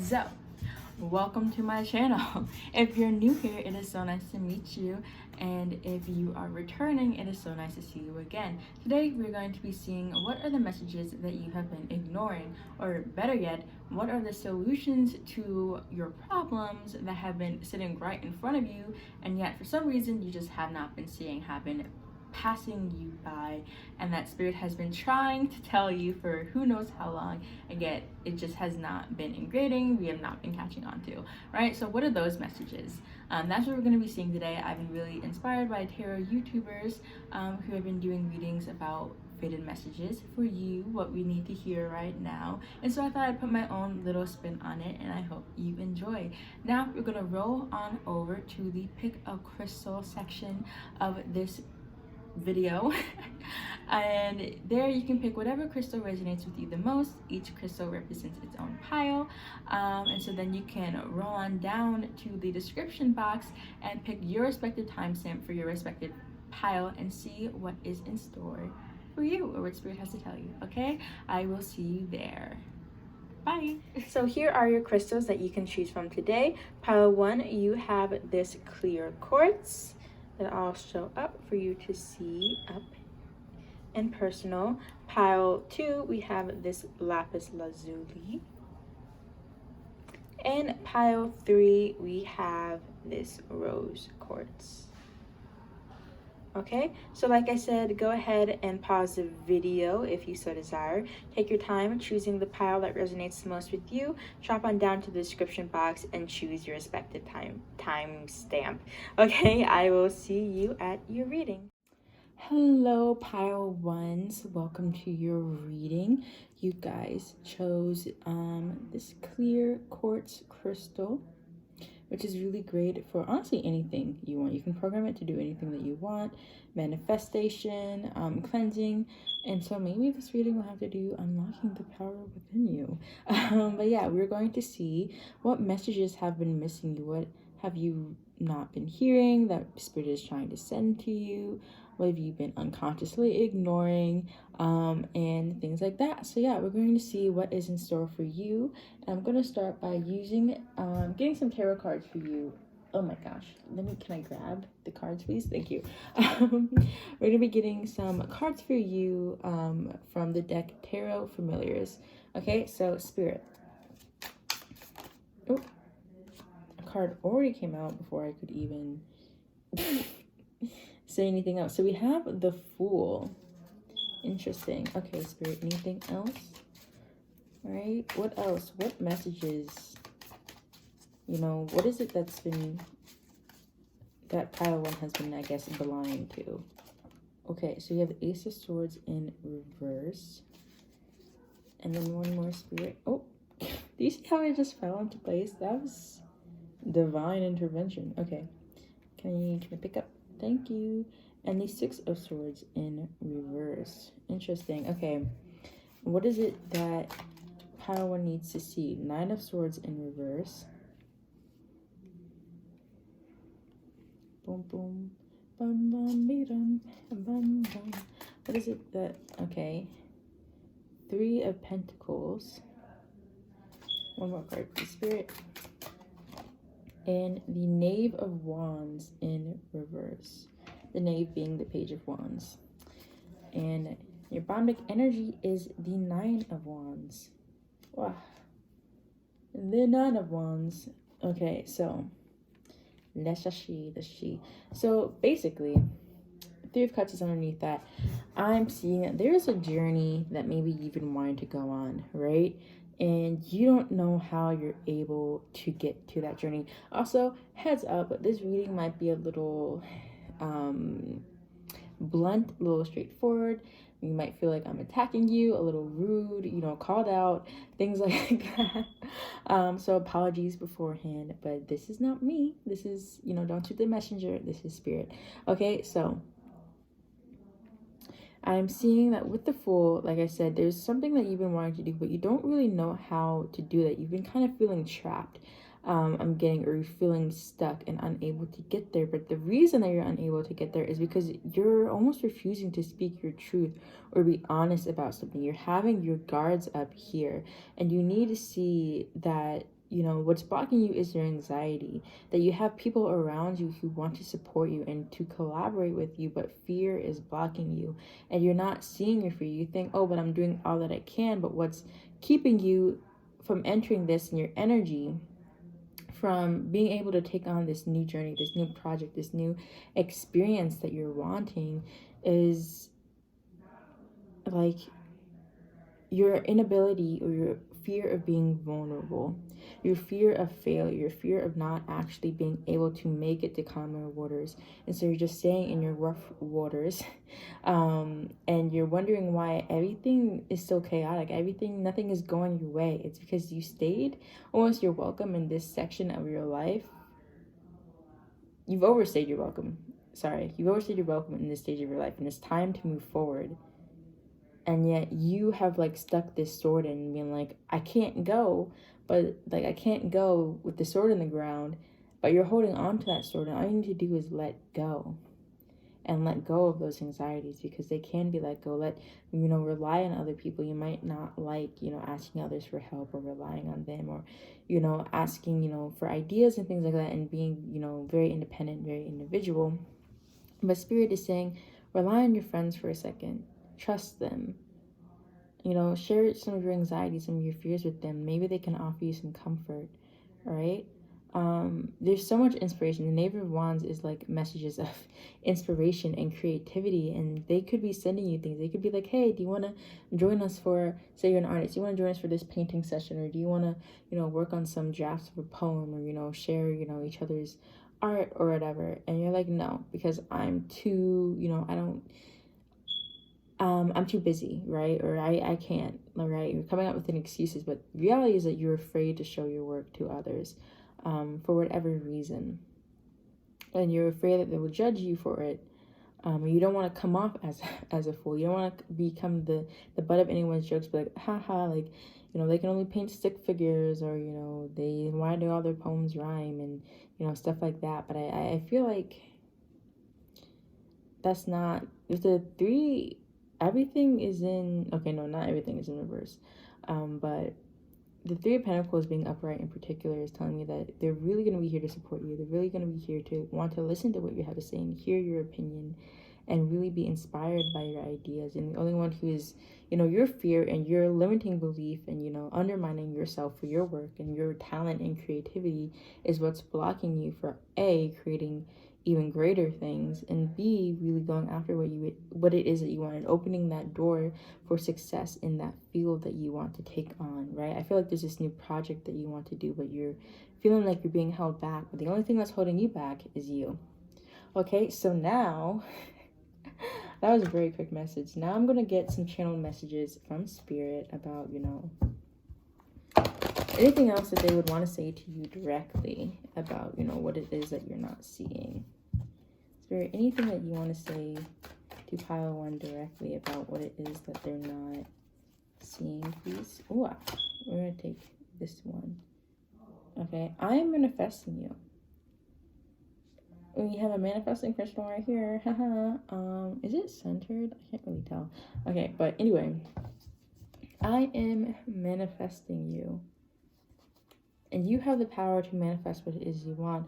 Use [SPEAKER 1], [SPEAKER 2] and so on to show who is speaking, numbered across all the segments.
[SPEAKER 1] So, welcome to my channel. If you're new here, it is so nice to meet you, and if you are returning, it is so nice to see you again. Today we're going to be seeing what are the messages that you have been ignoring, or better yet, what are the solutions to your problems that have been sitting right in front of you, and yet for some reason you just have not been seeing happen, passing you by, and that spirit has been trying to tell you for who knows how long, and yet it just has not been ingrading. We have not been catching on to, right? So what are those messages? That's what we're going to be seeing today. I've been really inspired by tarot YouTubers who have been doing readings about fated messages for you, what we need to hear right now. And so I thought I'd put my own little spin on it, and I hope you enjoy. Now we're gonna roll on over to the pick a crystal section of this video and there you can pick whatever crystal resonates with you the most. Each crystal represents its own pile, and so then you can roll on down to the description box and pick your respective timestamp for your respective pile and see what is in store for you, or what spirit has to tell you. Okay, I will see you there. Bye. So here are your crystals that you can choose from today. Pile 1, you have this clear quartz that I'll show up for you to see up and personal. Pile 2, we have this lapis lazuli. And pile 3, we have this rose quartz. Okay, so like I said, go ahead and pause the video if you so desire. Take your time choosing the pile that resonates the most with you. Drop on down to the description box and choose your respective timestamp. Okay, I will see you at your reading. Hello, pile ones. Welcome to your reading. You guys chose this clear quartz crystal, which is really great for honestly anything you want. You can program it to do anything that you want, manifestation, cleansing, and so maybe this reading will have to do unlocking the power within you. But yeah, we're going to see what messages have been missing you. What have you not been hearing that spirit is trying to send to you? What have you been unconsciously ignoring, and things like that. So yeah, we're going to see what is in store for you. And I'm going to start by using getting some tarot cards for you. Oh my gosh, can I grab the cards, please? Thank you. We're going to be getting some cards for you from the deck Tarot Familiars. Okay, so Spirit. Oh, a card already came out before I could even say anything else. So we have the Fool. Interesting. Okay, Spirit, anything else? All right, what else? What messages? You know, what is it that's been, that pile 1 has been, I guess, belonging to? Okay, so you have the Ace of Swords in reverse. And then one more, Spirit. Oh, do you see how I just fell into place? That was divine intervention. Okay, can I pick up? Thank you. And the 6 of Swords in reverse. Interesting. Okay, what is it that pile 1 needs to see? 9 of Swords in reverse. Boom, boom, bum, bum, bum, bum, bum. What is it that, okay. 3 of Pentacles. One more card, please, Spirit. And the Knave of Wands in reverse. The Knave being the Page of Wands. And your bombic energy is the 9 of Wands. Wow. The 9 of Wands. Okay, so let's see. So basically, 3 of Cups is underneath that. I'm seeing that there's a journey that maybe you've been wanting to go on, right? And you don't know how you're able to get to that journey. Also, heads up, this reading might be a little blunt, a little straightforward. You might feel like I'm attacking you, a little rude, you know, called out, things like that. So apologies beforehand, but this is not me. This is, you know, don't shoot the messenger. This is Spirit. Okay, so I'm seeing that with the Fool, like I said, there's something that you've been wanting to do, but you don't really know how to do that. You've been kind of feeling trapped. I'm getting, or you're feeling stuck and unable to get there. But the reason that you're unable to get there is because you're almost refusing to speak your truth or be honest about something. You're having your guards up here, and you need to see that you know, what's blocking you is your anxiety, that you have people around you who want to support you and to collaborate with you, but fear is blocking you, and you're not seeing your fear. You think, oh, but I'm doing all that I can, but what's keeping you from entering this in your energy, from being able to take on this new journey, this new project, this new experience that you're wanting, is like your inability or your fear of being vulnerable, your fear of failure, your fear of not actually being able to make it to calmer waters. And so you're just staying in your rough waters, and you're wondering why everything is so chaotic, nothing is going your way. It's because you stayed almost your welcome in this section of your life. You've overstayed your welcome. You've overstayed your welcome in this stage of your life, and it's time to move forward. And yet you have like stuck this sword in and being like, I can't go, but like I can't go with the sword in the ground, but you're holding on to that sword, and all you need to do is let go, and let go of those anxieties, because they can be let go. Rely on other people. You might not like, asking others for help or relying on them, or, asking, for ideas and things like that, and being, very independent, very individual. But Spirit is saying, rely on your friends for a second. Trust them. Share some of your anxieties, some of your fears with them. Maybe they can offer you some comfort, right? There's so much inspiration. The Knave of Wands is like messages of inspiration and creativity, and they could be sending you things. They could be like, hey, do you want to join us for, say you're an artist, do you want to join us for this painting session, or do you want to, work on some drafts of a poem, or, share, each other's art or whatever. And you're like, no, because I'm too, I'm too busy, right? Or I can't, right? You're coming up with excuses, but reality is that you're afraid to show your work to others, for whatever reason. And you're afraid that they will judge you for it. You don't want to come off as a fool. You don't want to become the butt of anyone's jokes, but like, haha, like, they can only paint stick figures, or, why do all their poems rhyme, and, stuff like that. But I feel like that's not, if the three, everything is in, okay, no, not everything is in reverse, but the Three of Pentacles being upright in particular is telling me that they're really going to be here to support you. They're really going to be here to want to listen to what you have to say and hear your opinion, and really be inspired by your ideas. And the only one who is, your fear and your limiting belief and, undermining yourself for your work and your talent and creativity is what's blocking you for A, creating even greater things, and B, really going after what it is that you want, and opening that door for success in that field that you want to take on, right? I feel like there's this new project that you want to do, but you're feeling like you're being held back, but the only thing that's holding you back is you. Okay, so now that was a very quick message. Now I'm gonna get some channeled messages from Spirit about, anything else that they would want to say to you directly about, what it is that you're not seeing. Spirit, anything that you want to say to pile one directly about what it is that they're not seeing, please. Oh, we're going to take this one. Okay, I am manifesting you. We have a manifesting crystal right here. Is it centered? I can't really tell. Okay, but anyway, I am manifesting you. And you have the power to manifest what it is you want.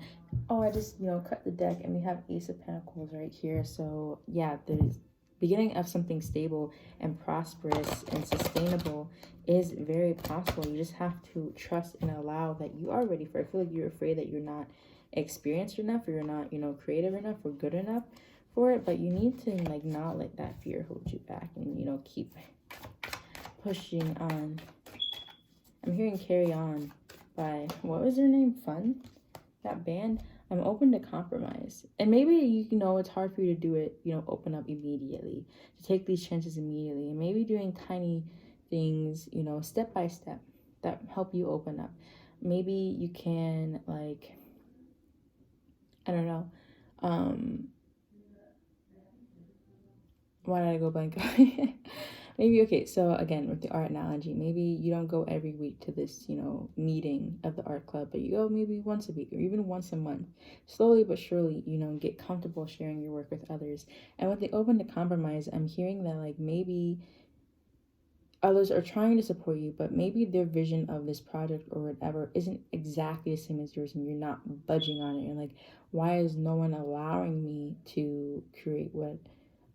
[SPEAKER 1] Oh, I just, cut the deck, and we have Ace of Pentacles right here. So, yeah, the beginning of something stable and prosperous and sustainable is very possible. You just have to trust and allow that you are ready for it. I feel like you're afraid that you're not experienced enough, or you're not, creative enough or good enough for it. But you need to, like, not let that fear hold you back, and, keep pushing on. I'm hearing Carry On by, what was their name? Fun? That band? I'm open to compromise. And maybe, it's hard for you to do it, open up immediately, to take these chances immediately. And maybe doing tiny things, step by step, that help you open up. Maybe you can, like, I don't know. Why did I go blank? Maybe, okay, so again, with the art analogy, maybe you don't go every week to this, meeting of the art club, but you go maybe once a week or even once a month. Slowly but surely, get comfortable sharing your work with others. And with the open to compromise, I'm hearing that, like, maybe others are trying to support you, but maybe their vision of this project or whatever isn't exactly the same as yours, and you're not budging on it. You're like, why is no one allowing me to create what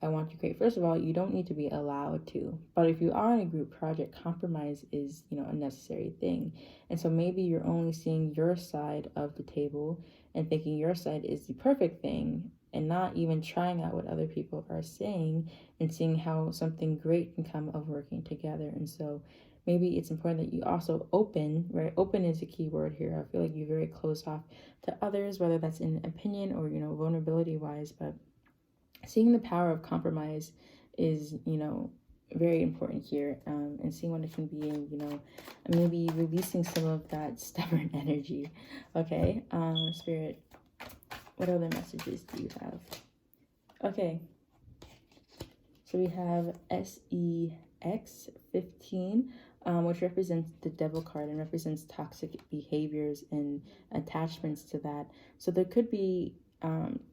[SPEAKER 1] I want to create? First of all, you don't need to be allowed to. But if you are in a group project, compromise is, a necessary thing. And so maybe you're only seeing your side of the table and thinking your side is the perfect thing, and not even trying out what other people are saying and seeing how something great can come of working together. And so maybe it's important that you also open, right? Open is a key word here. I feel like you're very closed off to others, whether that's in opinion or, vulnerability wise, but seeing the power of compromise is, very important here, and seeing what it can be, and, maybe releasing some of that stubborn energy. Okay, Spirit, what other messages do you have? Okay, so we have SEX15, which represents the devil card and represents toxic behaviors and attachments to that. So there could be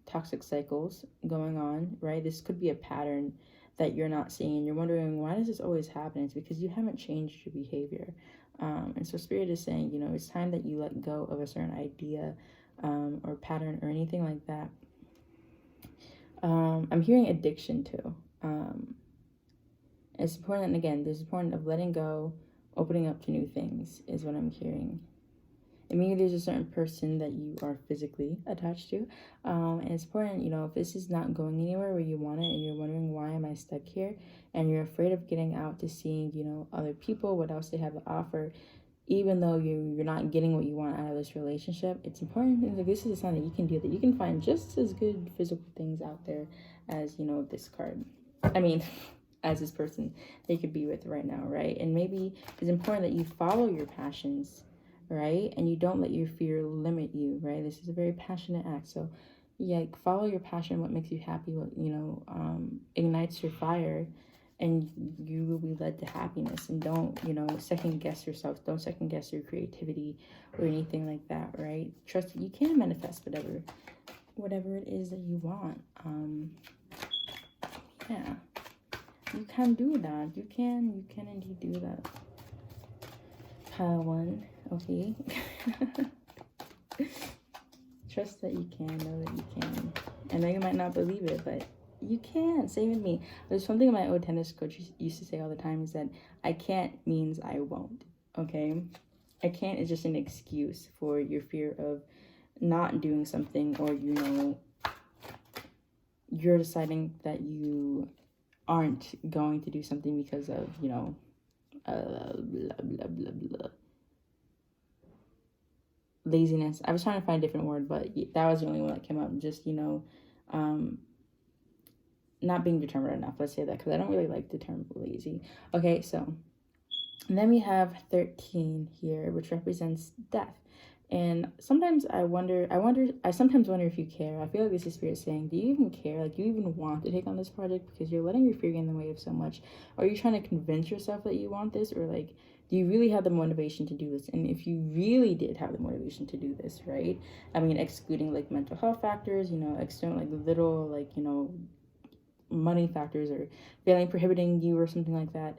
[SPEAKER 1] toxic cycles going on, right? This could be a pattern that you're not seeing, and you're wondering, why does this always happen? It's because you haven't changed your behavior. And so Spirit is saying, it's time that you let go of a certain idea or pattern or anything like that. I'm hearing addiction too. It's important, and again, there's important of letting go, opening up to new things is what I'm hearing. And maybe there's a certain person that you are physically attached to. And it's important, if this is not going anywhere where you want it and you're wondering, why am I stuck here? And you're afraid of getting out to seeing, other people, what else they have to offer, even though you're not getting what you want out of this relationship. It's important, like, this is a sign that you can do that. You can find just as good physical things out there as, this card. I mean, as this person that you could be with right now, right? And maybe it's important that you follow your passions, right? And you don't let your fear limit you, right? This is a very passionate act. So yeah, follow your passion, what makes you happy, what, ignites your fire, and you will be led to happiness. And don't, second guess yourself. Don't second guess your creativity or anything like that, right? Trust that you can manifest whatever it is that you want. Yeah, you can do that. You can indeed do that. Pile 1. Okay. Trust that you can, know that you can. I know you might not believe it, but you can. Same with me. There's something my old tennis coach used to say all the time, is that I can't means I won't. Okay? I can't is just an excuse for your fear of not doing something, or, you're deciding that you aren't going to do something because of, blah, blah, blah, blah. Laziness. I was trying to find a different word, but that was the only one that came up. Just, not being determined enough. Let's say that, because I don't really like the term lazy. Okay, so, and then we have 13 here, which represents death. And sometimes I sometimes wonder if you care. I feel like this is Spirit saying, do you even care? Like, do you even want to take on this project? Because you're letting your fear get in the way of so much. Are you trying to convince yourself that you want this? Or, like, do you really have the motivation to do this? And if you really did have the motivation to do this, right? I mean, excluding, like, mental health factors, external, like, little, like, money factors, or failing prohibiting you or something like that.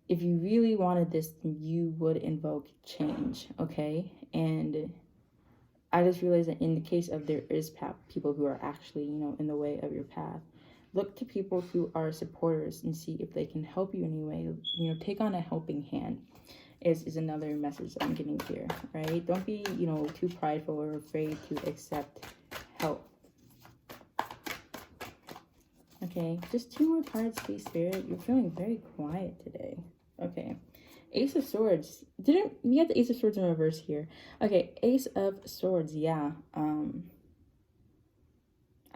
[SPEAKER 1] If you really wanted this, then you would invoke change, okay? And I just realized that in the case of there is people who are actually, in the way of your path, look to people who are supporters and see if they can help you in any way. Take on a helping hand is another message that I'm getting here, right? Don't be, too prideful or afraid to accept help. Okay, just 2 more cards, please, Spirit. You're feeling very quiet today. Okay, Ace of Swords. We had the Ace of Swords in reverse here. Okay, Ace of Swords, yeah.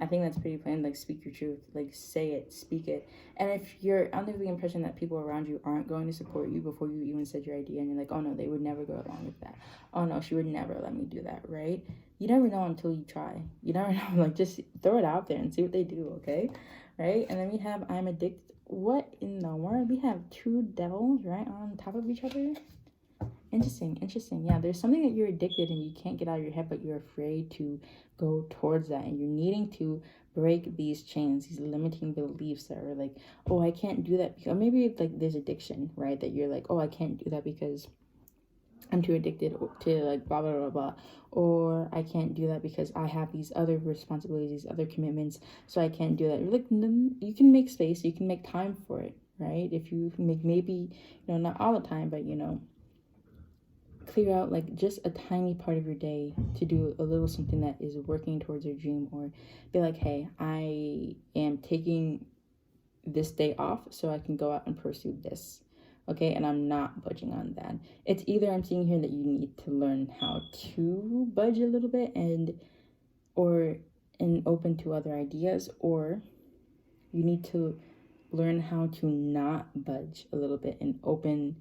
[SPEAKER 1] I think that's pretty plain. Like, speak your truth. Like, say it, speak it. And if you're under the impression that people around you aren't going to support you before you even said your idea, and you're like, oh no, they would never go along with that. Oh no, she would never let me do that, right? You never know until you try. You never know. Like, just throw it out there and see what they do, okay? Right? And then we have I'm addicted. What in the world? We have 2 devils right on top of each other. Interesting. Yeah, there's something that you're addicted and you can't get out of your head, but you're afraid to go towards that, and you're needing to break these chains, these limiting beliefs that are like, oh, I can't do that because, or maybe like there's addiction, right? That you're like, oh, I can't do that because I'm too addicted to like blah blah blah blah, or I can't do that because I have these other responsibilities, these other commitments, so I can't do that. You're like, you can make space, you can make time for it, right? If you make, maybe, not all the time, but clear out like just a tiny part of your day to do a little something that is working towards your dream, or be like, hey, I am taking this day off so I can go out and pursue this. Okay, and I'm not budging on that. It's either I'm seeing here that you need to learn how to budge a little bit and open to other ideas, or you need to learn how to not budge a little bit and open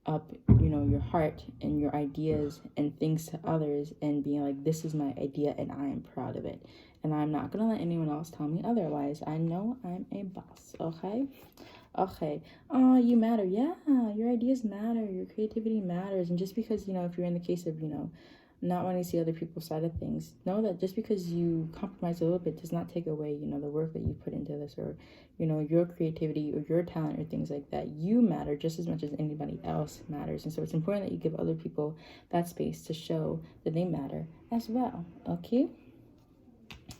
[SPEAKER 1] up, your heart and your ideas and things to others, and being like, this is my idea and I am proud of it. And I'm not gonna let anyone else tell me otherwise. I know I'm a boss, okay? Okay. Oh, you matter. Yeah, your ideas matter. Your creativity matters. And just because, if you're in the case of, not wanting to see other people's side of things, know that just because you compromise a little bit does not take away, the work that you put into this, or, your creativity or your talent or things like that. You matter just as much as anybody else matters. And so it's important that you give other people that space to show that they matter as well. Okay?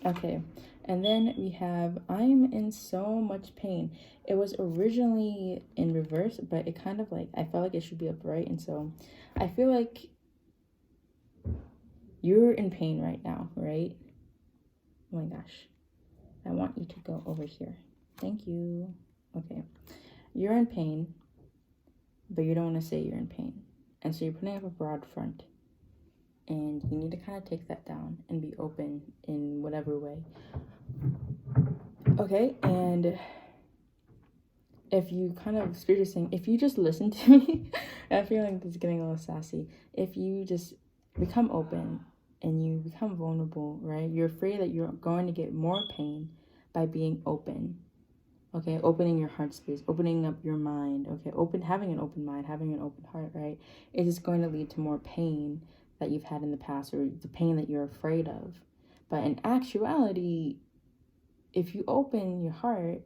[SPEAKER 1] Okay. And then we have, I'm in so much pain. It was originally in reverse, but it kind of like, I felt like it should be upright. And so I feel like you're in pain right now, right? Oh my gosh. I want you to go over here. Thank you. Okay. You're in pain, but you don't want to say you're in pain. And so you're putting up a broad front. And you need to kind of take that down and be open in whatever way. Okay, and if you kind of, Spirit is saying, if you just listen to me, I feel like this is getting a little sassy. If you just become open and you become vulnerable, right? You're afraid that you're going to get more pain by being open. Okay, opening your heart space, opening up your mind. Okay, having an open mind, having an open heart, right? It is going to lead to more pain that you've had in the past, or the pain that you're afraid of. But in actuality, if you open your heart,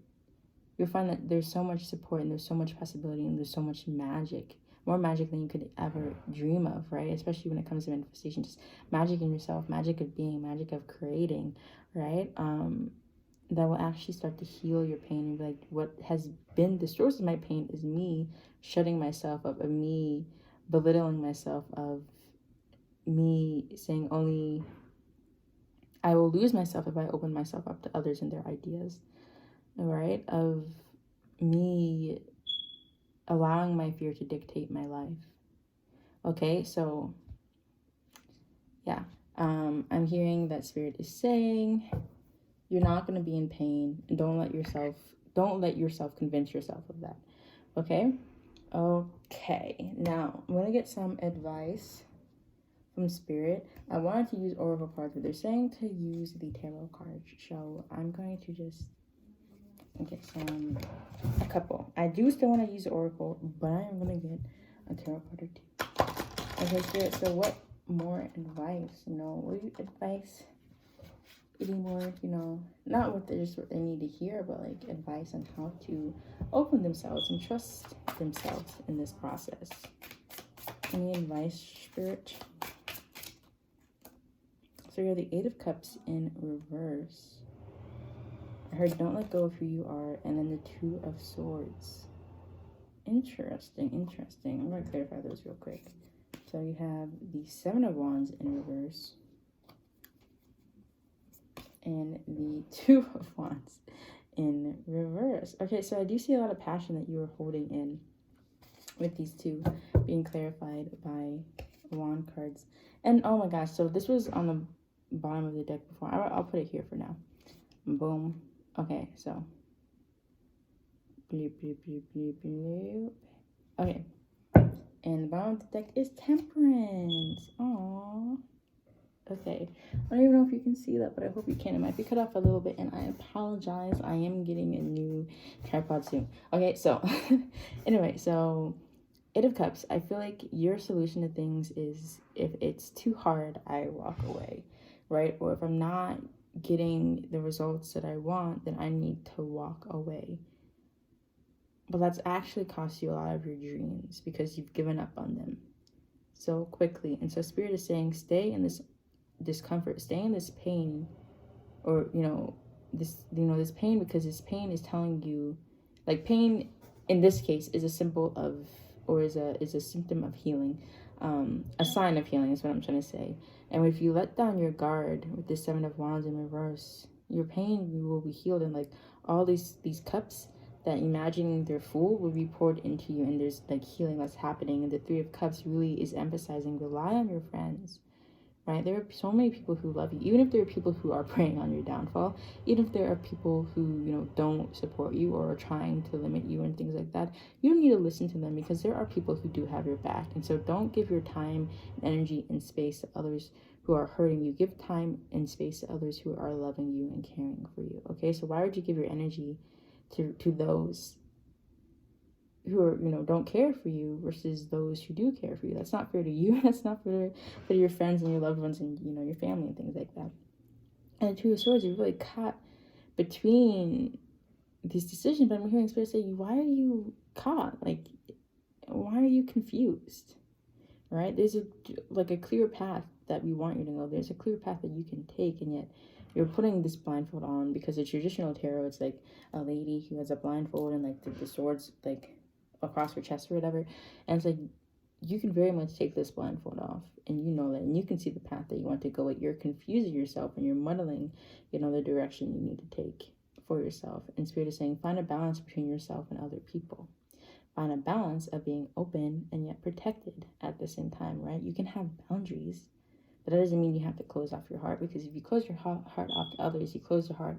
[SPEAKER 1] you'll find that there's so much support and there's so much possibility and there's so much magic, more magic than you could ever dream of, right? Especially when it comes to manifestation, just magic in yourself, magic of being, magic of creating, right? That will actually start to heal your pain and be like, what has been the source of my pain is me shutting myself up, of me belittling myself, of me saying only I will lose myself if I open myself up to others and their ideas, right? Of me allowing my fear to dictate my life. Okay, so yeah, I'm hearing that Spirit is saying you're not going to be in pain, and don't let yourself convince yourself of that. Okay, now I'm going to get some advice from Spirit. I wanted to use Oracle cards, but they're saying to use the tarot cards, so I'm going to just get a couple. I do still want to use Oracle, but I am going to get a tarot card or two. Okay, Spirit, so what more advice? What do you advise anymore? Not what they need to hear, but like advice on how to open themselves and trust themselves in this process. Any advice, Spirit? So you're the 8 of Cups in reverse. I heard don't let go of who you are, and then the 2 of Swords. Interesting. I'm going to clarify those real quick. So you have the 7 of Wands in reverse, and the 2 of Wands in reverse. Okay, so I do see a lot of passion that you are holding in with these two being clarified by wand cards. And oh my gosh, so this was on the bottom of the deck before. I'll put it here for now. Boom. Okay, so bloop, bloop, bloop, bloop, bloop. Okay, and the bottom of the deck is Temperance. Aww. Okay, I don't even know if you can see that, but I hope you can. It might be cut off a little bit, and I apologize. I am getting a new tripod soon. Okay, so anyway, so 8 of Cups. I feel like your solution to things is, if it's too hard, I walk away, right? Or if I'm not getting the results that I want, then I need to walk away. But that's actually cost you a lot of your dreams because you've given up on them so quickly. And so Spirit is saying, stay in this discomfort, stay in this pain, or this pain, because this pain is telling you, like, pain in this case is a symbol of, or is a symptom of healing, a sign of healing is what I'm trying to say. And if you let down your guard with the 7 of Wands in reverse, your pain will be healed, and like all these cups that imagining they're full will be poured into you, and there's like healing that's happening. And the 3 of Cups really is emphasizing, rely on your friends, right? There are so many people who love you, even if there are people who are preying on your downfall, even if there are people who don't support you or are trying to limit you and things like that. You don't need to listen to them, because there are people who do have your back. And so don't give your time and energy and space to others who are hurting you. Give time and space to others who are loving you and caring for you. Okay, so why would you give your energy to those who are don't care for you versus those who do care for you? That's not fair to you. That's not fair for your friends and your loved ones and your family and things like that. And the 2 of Swords, you're really caught between these decisions. But I'm hearing Spirit say, why are you caught? Like, why are you confused? Right? There's a clear path that we want you to go. There's a clear path that you can take, and yet you're putting this blindfold on, because the traditional tarot, it's like a lady who has a blindfold and like the swords like across her chest or whatever. And it's like, you can very much take this blindfold off, and you know that, and you can see the path that you want to go. But you're confusing yourself, and you're muddling the direction you need to take for yourself. And Spirit is saying, find a balance between yourself and other people. Find a balance of being open and yet protected at the same time, right? You can have boundaries, but that doesn't mean you have to close off your heart, because if you close your heart off to others, you close your heart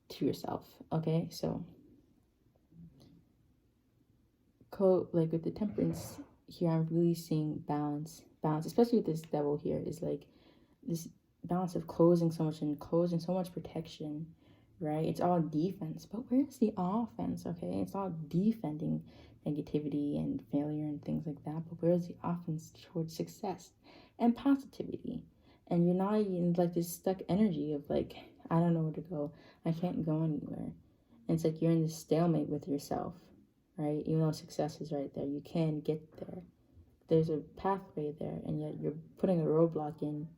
[SPEAKER 1] to yourself. Okay, so like with the Temperance here, I'm really seeing balance, especially with this Devil here, is like this balance of closing so much and closing so much protection, right? It's all defense, but where's the offense? Okay, it's all defending negativity and failure and things like that, but where's the offense towards success and positivity? And you're not in like this stuck energy of like, I don't know where to go, I can't go anywhere. And it's like you're in this stalemate with yourself, right? Even though success is right there, you can get there, there's a pathway there, and yet you're putting a roadblock in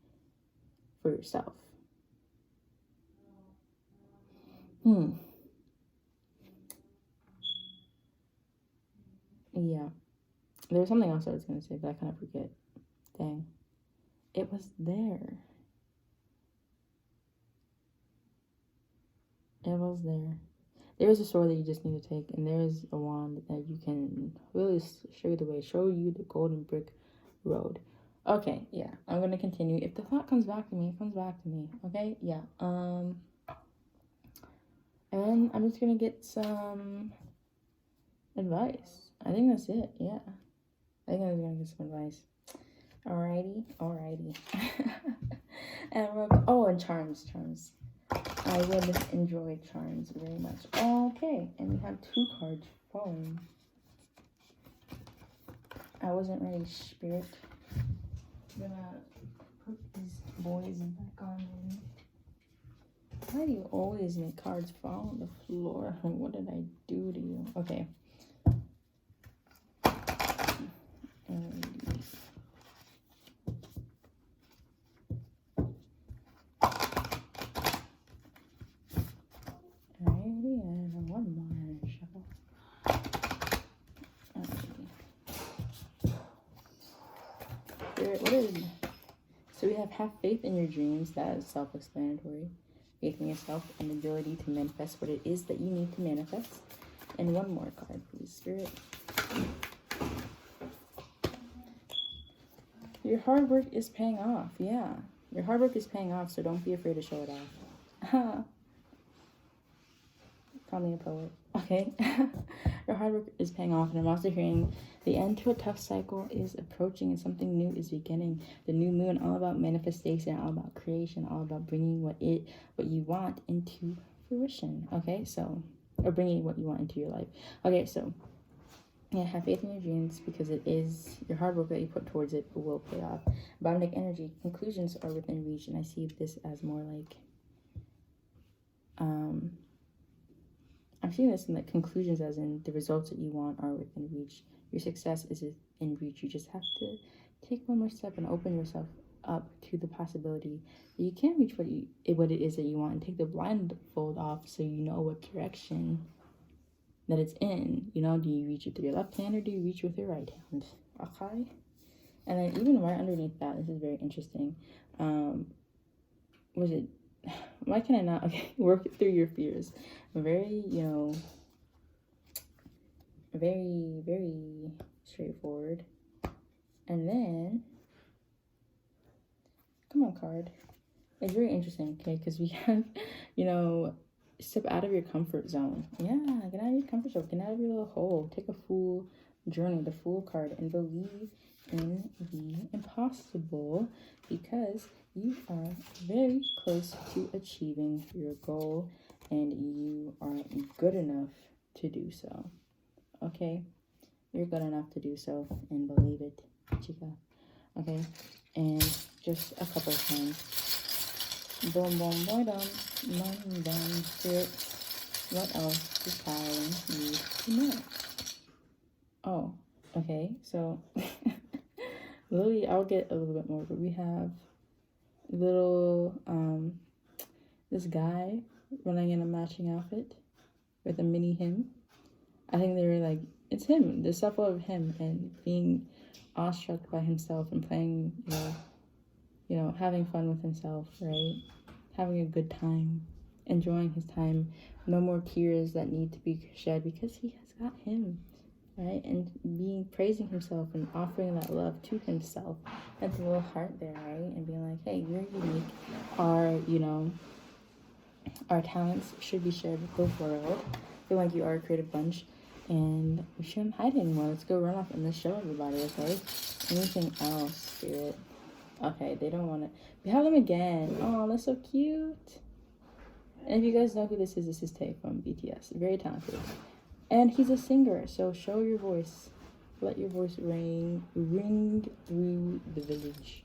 [SPEAKER 1] for yourself. Yeah, there was something else I was going to say, but I kind of forget. Dang. It was there. It was there. There is a sword that you just need to take, and there is a wand that you can really show you the way, show you the golden brick road. Okay, yeah, I'm going to continue. If the thought comes back to me, it comes back to me. Okay, yeah. And I'm just going to get some advice. I think that's it, yeah. I think I'm going to get some advice. Alrighty. And charms. I would enjoy charms very much. Okay, and we have 2 cards falling. I wasn't ready, Spirit. I'm gonna put these boys back on. Why do you always make cards fall on the floor? What did I do to you? Okay. Alrighty, and one more shuffle. Spirit, what is it? So we have faith in your dreams. That is self-explanatory. Faith in yourself and the ability to manifest what it is that you need to manifest. And one more card, please, Spirit. Your hard work is paying off. Yeah, your hard work is paying off, so don't be afraid to show it off. Call me a poet. Okay. Your hard work is paying off, and I'm also hearing the end to a tough cycle is approaching and something new is beginning. The new moon, all about manifestation, all about creation, all about bringing what you want into fruition. Okay, so, or bringing what you want into your life. Okay, so, yeah, have faith in your dreams, because it is your hard work that you put towards it will pay off. Botanic energy, conclusions are within reach, and I see this as more like I'm seeing this in the conclusions, as in the results that you want are within reach. Your success is in reach. You just have to take one more step and open yourself up to the possibility that you can reach what it is that you want, and take the blindfold off so you know what direction that it's in. You know, do you reach it with your left hand or do you reach with your right hand? Okay. And then even right underneath that, this is very interesting. Was it? Why can I not? Okay, work through your fears. Very, very, very straightforward. And then, come on, card. It's very interesting, okay? Because we have, step out of your comfort zone. Yeah, get out of your comfort zone. Get out of your little hole. Take a fool journey, the Fool card, and believe in the impossible, because you are very close to achieving your goal and you are good enough to do so. Okay? You're good enough to do so, and believe it, chica. Okay? And just a couple of times. Boom, boom, boy, dum, spirit. What else is telling you to know? Oh, okay. So, Lily, I'll get a little bit more, but we have little, this guy running in a matching outfit with a mini him. I think they were like, it's him, the self of him, and being awestruck by himself and playing, having fun with himself, right? Having a good time, enjoying his time. No more tears that need to be shed because he has got him, right? And praising himself and offering that love to himself. And the little heart there, right? And being like, hey, you're unique. Our talents should be shared with the world. I feel like you are a creative bunch, and we shouldn't hide anymore. Let's go run off and let's show everybody, okay? Anything else, Spirit? Okay, they don't want it. We have them again. Oh, that's so cute. And if you guys know who this is Tay from BTS. Very talented. And he's a singer, so show your voice. Let your voice ring through the village.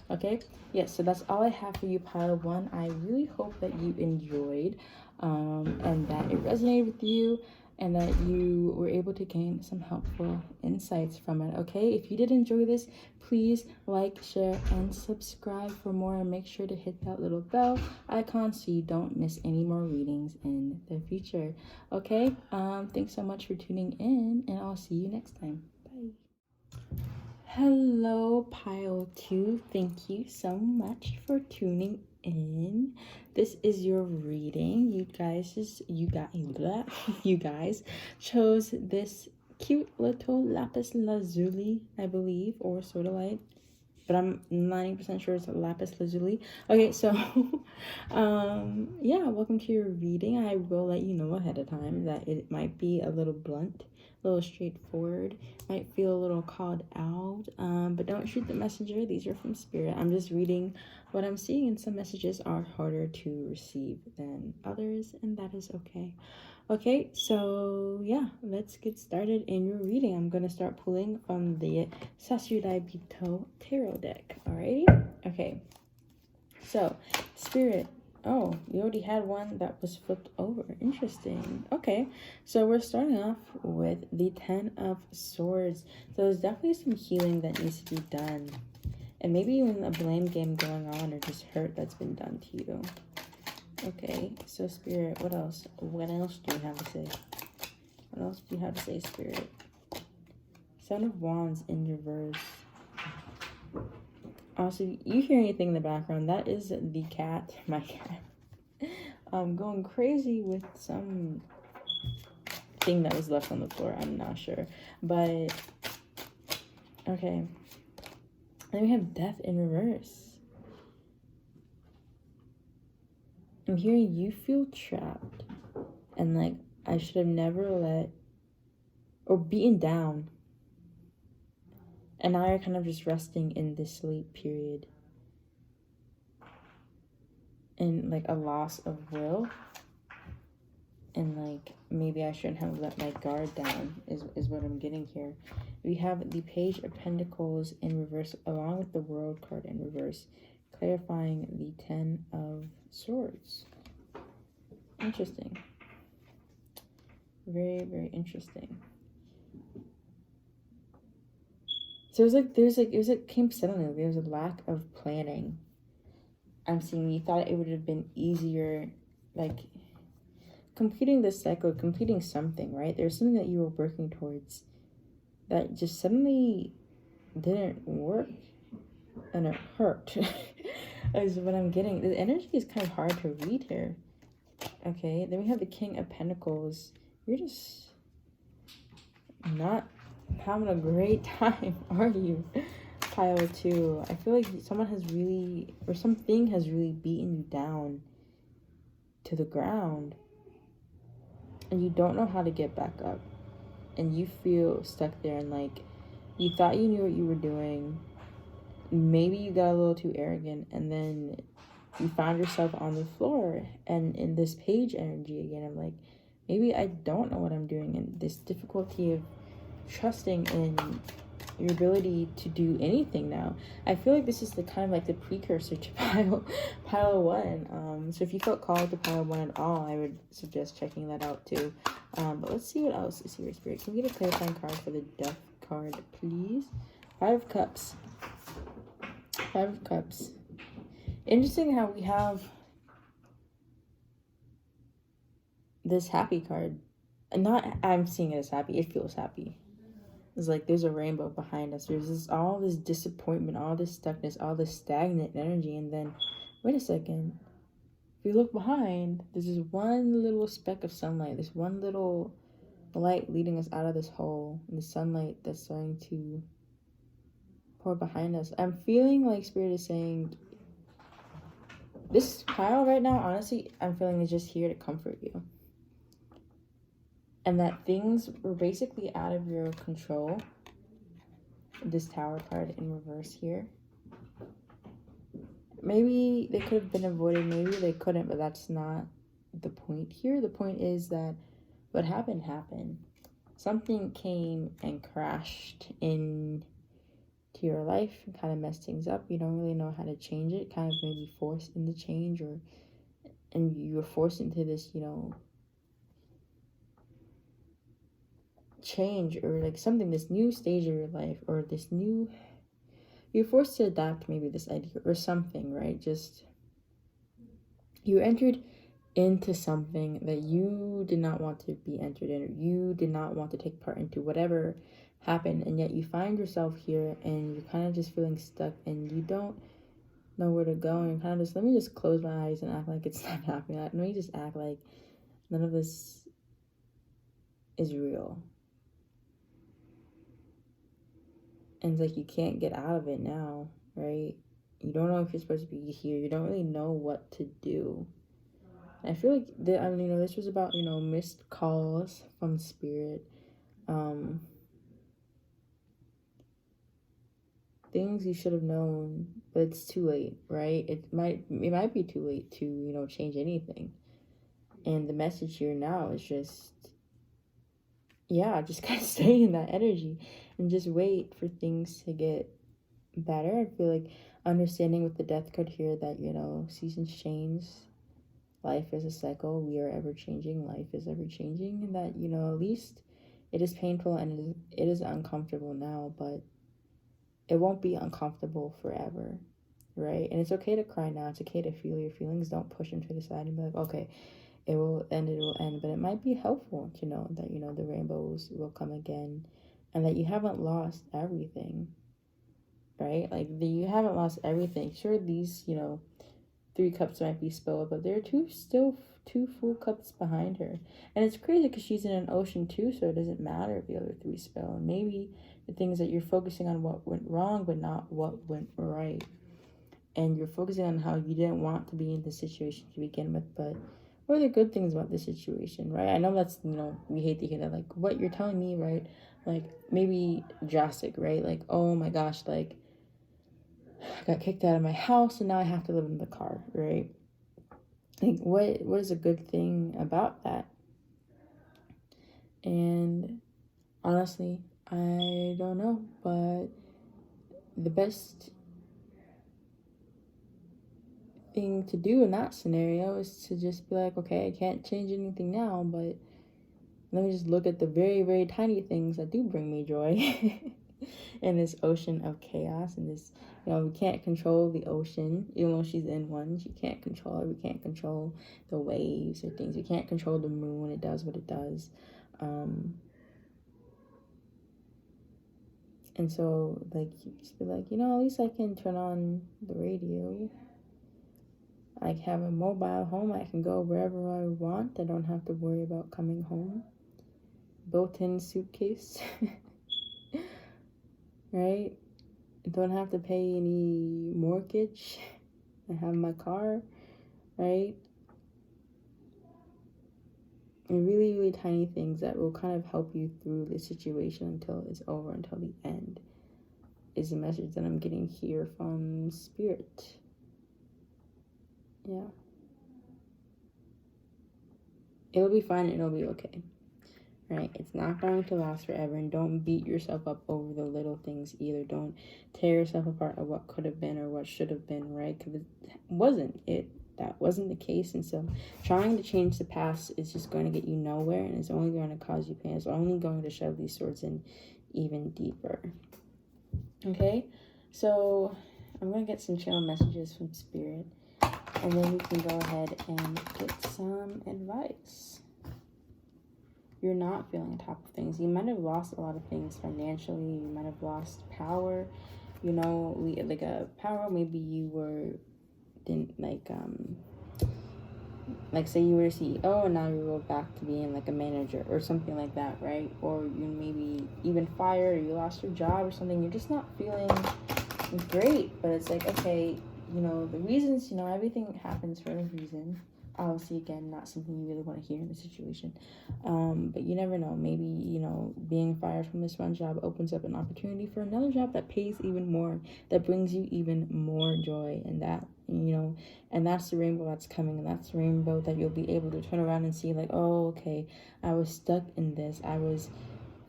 [SPEAKER 1] Okay? Yes, so that's all I have for you, pile 1. I really hope that you enjoyed and that it resonated with you and that you were able to gain some helpful insights from it. Okay? If you did enjoy this, please like, share, and subscribe for more, and make sure to hit that little bell icon so you don't miss any more readings in the future. Okay? Thanks so much for tuning in, and I'll see you next time. Bye. Hello, pile 2. Thank you so much for tuning in. This is your reading. You guys chose this cute little lapis lazuli, I believe, or sodalite, but I'm 90% sure it's lapis lazuli. Okay, so yeah, welcome to your reading. I will let you know ahead of time that it might be a little blunt, a little straightforward, might feel a little called out, but don't shoot the messenger. These are from Spirit. I'm just reading what I'm seeing, and some messages are harder to receive than others, and that is okay. Okay, so yeah, let's get started in your reading. I'm going to start pulling from the Sasuraibito tarot deck, alrighty? Okay, so Spirit. Oh, we already had one that was flipped over. Interesting. Okay, so we're starting off with the 10 of Swords. So there's definitely some healing that needs to be done. And maybe even a blame game going on, or just hurt that's been done to you. Okay, so Spirit, what else? What else do you have to say? What else do you have to say, Spirit? Son of Wands in reverse. Also, you hear anything in the background? That is the cat, my cat. Going crazy with some thing that was left on the floor. I'm not sure. But, okay. Then we have Death in reverse. I'm hearing you feel trapped. And like, I should have never let, or beaten down. And now you're kind of just resting in this sleep period. And like a loss of will. And like, maybe I shouldn't have let my guard down, is what I'm getting here. We have the Page of Pentacles in reverse, along with the World card in reverse, clarifying the 10 of Swords. Interesting. Very, very interesting. So it came suddenly. There was a lack of planning. I'm seeing you thought it would have been easier, like completing this cycle, completing something, right? There's something that you were working towards that just suddenly didn't work, and it hurt. Is what I'm getting. The energy is kind of hard to read here. Okay, then we have the King of Pentacles. You're just not having a great time, are you? Pile 2. I feel like someone has really, or something has really beaten you down to the ground, and you don't know how to get back up, and you feel stuck there, and like you thought you knew what you were doing. Maybe you got a little too arrogant, and then you found yourself on the floor. And in this page energy again, I'm like, maybe I don't know what I'm doing, and this difficulty of trusting in your ability to do anything now. I feel like this is the kind of like the precursor to pile 1. So if you felt called to pile 1 at all, I would suggest checking that out too. But let's see what else is here, Spirit. Can we get a clarifying card for the Death card, please? 5 of Cups. 5 of Cups. Interesting how we have this happy card. I'm seeing it as happy. It feels happy. It's like there's a rainbow behind us. There's all this disappointment, all this stuckness, all this stagnant energy. And then, wait a second. If you look behind, there's this one little speck of sunlight. This one little light leading us out of this hole. And the sunlight that's starting to pour behind us. I'm feeling like Spirit is saying, this pile right now, honestly, I'm feeling is just here to comfort you. And that things were basically out of your control. This Tower card in reverse here. Maybe they could have been avoided, maybe they couldn't, but that's not the point here. The point is that what happened happened. Something came and crashed into your life and kind of messed things up. You don't really know how to change it. Kind of maybe forced into change, and you were forced into this, change, or like something, this new stage of your life, or this new, you're forced to adapt maybe this idea or something, right? Just you entered into something that you did not want to be entered in, or you did not want to take part into, whatever happened, and yet you find yourself here and you're kind of just feeling stuck and you don't know where to go, and kind of just, let me just close my eyes and act like it's not happening. Let me just act like none of this is real. And it's like you can't get out of it now, right? You don't know if you're supposed to be here. You don't really know what to do. And I feel like this was about, missed calls from Spirit. Things you should have known, but it's too late, right? It might be too late to, change anything. And the message here now is just, just kind of stay in that energy and just wait for things to get better. I feel like understanding with the Death card here that, seasons change. Life is a cycle. We are ever changing. Life is ever changing. And that, at least it is painful and it is uncomfortable now, but it won't be uncomfortable forever, right? And it's okay to cry now. It's okay to feel your feelings. Don't push them to the side and be like, okay, it will end. But it might be helpful to know that, the rainbows will come again, and that you haven't lost everything, right? Like, you haven't lost everything. Sure, these, 3 cups might be spilled, but there are still two full cups behind her. And it's crazy because she's in an ocean too, so it doesn't matter if the other 3 spill. And maybe the things that you're focusing on what went wrong, but not what went right. And you're focusing on how you didn't want to be in this situation to begin with, but what are the good things about this situation, right? I know that's, we hate to hear that, like, what you're telling me, right? Like, maybe drastic, right? Like, oh my gosh, like, I got kicked out of my house and now I have to live in the car, right? Like, what is a good thing about that? And honestly, I don't know, but the best thing to do in that scenario is to just be like, okay, I can't change anything now, but let me just look at the very, very tiny things that do bring me joy in this ocean of chaos. And this, we can't control the ocean, even though she's in one. She can't control it. We can't control the waves or things. We can't control the moon. It does what it does. And so, like, you just be like, at least I can turn on the radio. I have a mobile home. I can go wherever I want. I don't have to worry about coming home. Built-in suitcase. Right? I don't have to pay any mortgage. I have my car. Right? And really, really tiny things that will kind of help you through the situation until it's over, until the end, is the message that I'm getting here from Spirit. Yeah. It'll be fine. It'll be okay. Right? It's not going to last forever. And don't beat yourself up over the little things either. Don't tear yourself apart of what could have been or what should have been, right? Because that wasn't the case. And so trying to change the past is just going to get you nowhere, and it's only going to cause you pain. It's only going to shove these swords in even deeper. Okay? So I'm going to get some channel messages from Spirit, and then we can go ahead and get some advice. You're not feeling on top of things. You might have lost a lot of things financially. You might have lost power. Power. Maybe you say you were a CEO and now you go back to being like a manager or something like that, right? Or you maybe even fired, or you lost your job or something. You're just not feeling great. But it's like, okay, the reasons, everything happens for a reason. Obviously, again, not something you really want to hear in the situation. But you never know. Maybe, being fired from this one job opens up an opportunity for another job that pays even more, that brings you even more joy. And that, and that's the rainbow that's coming. And that's the rainbow that you'll be able to turn around and see like, oh, okay, I was stuck in this. I was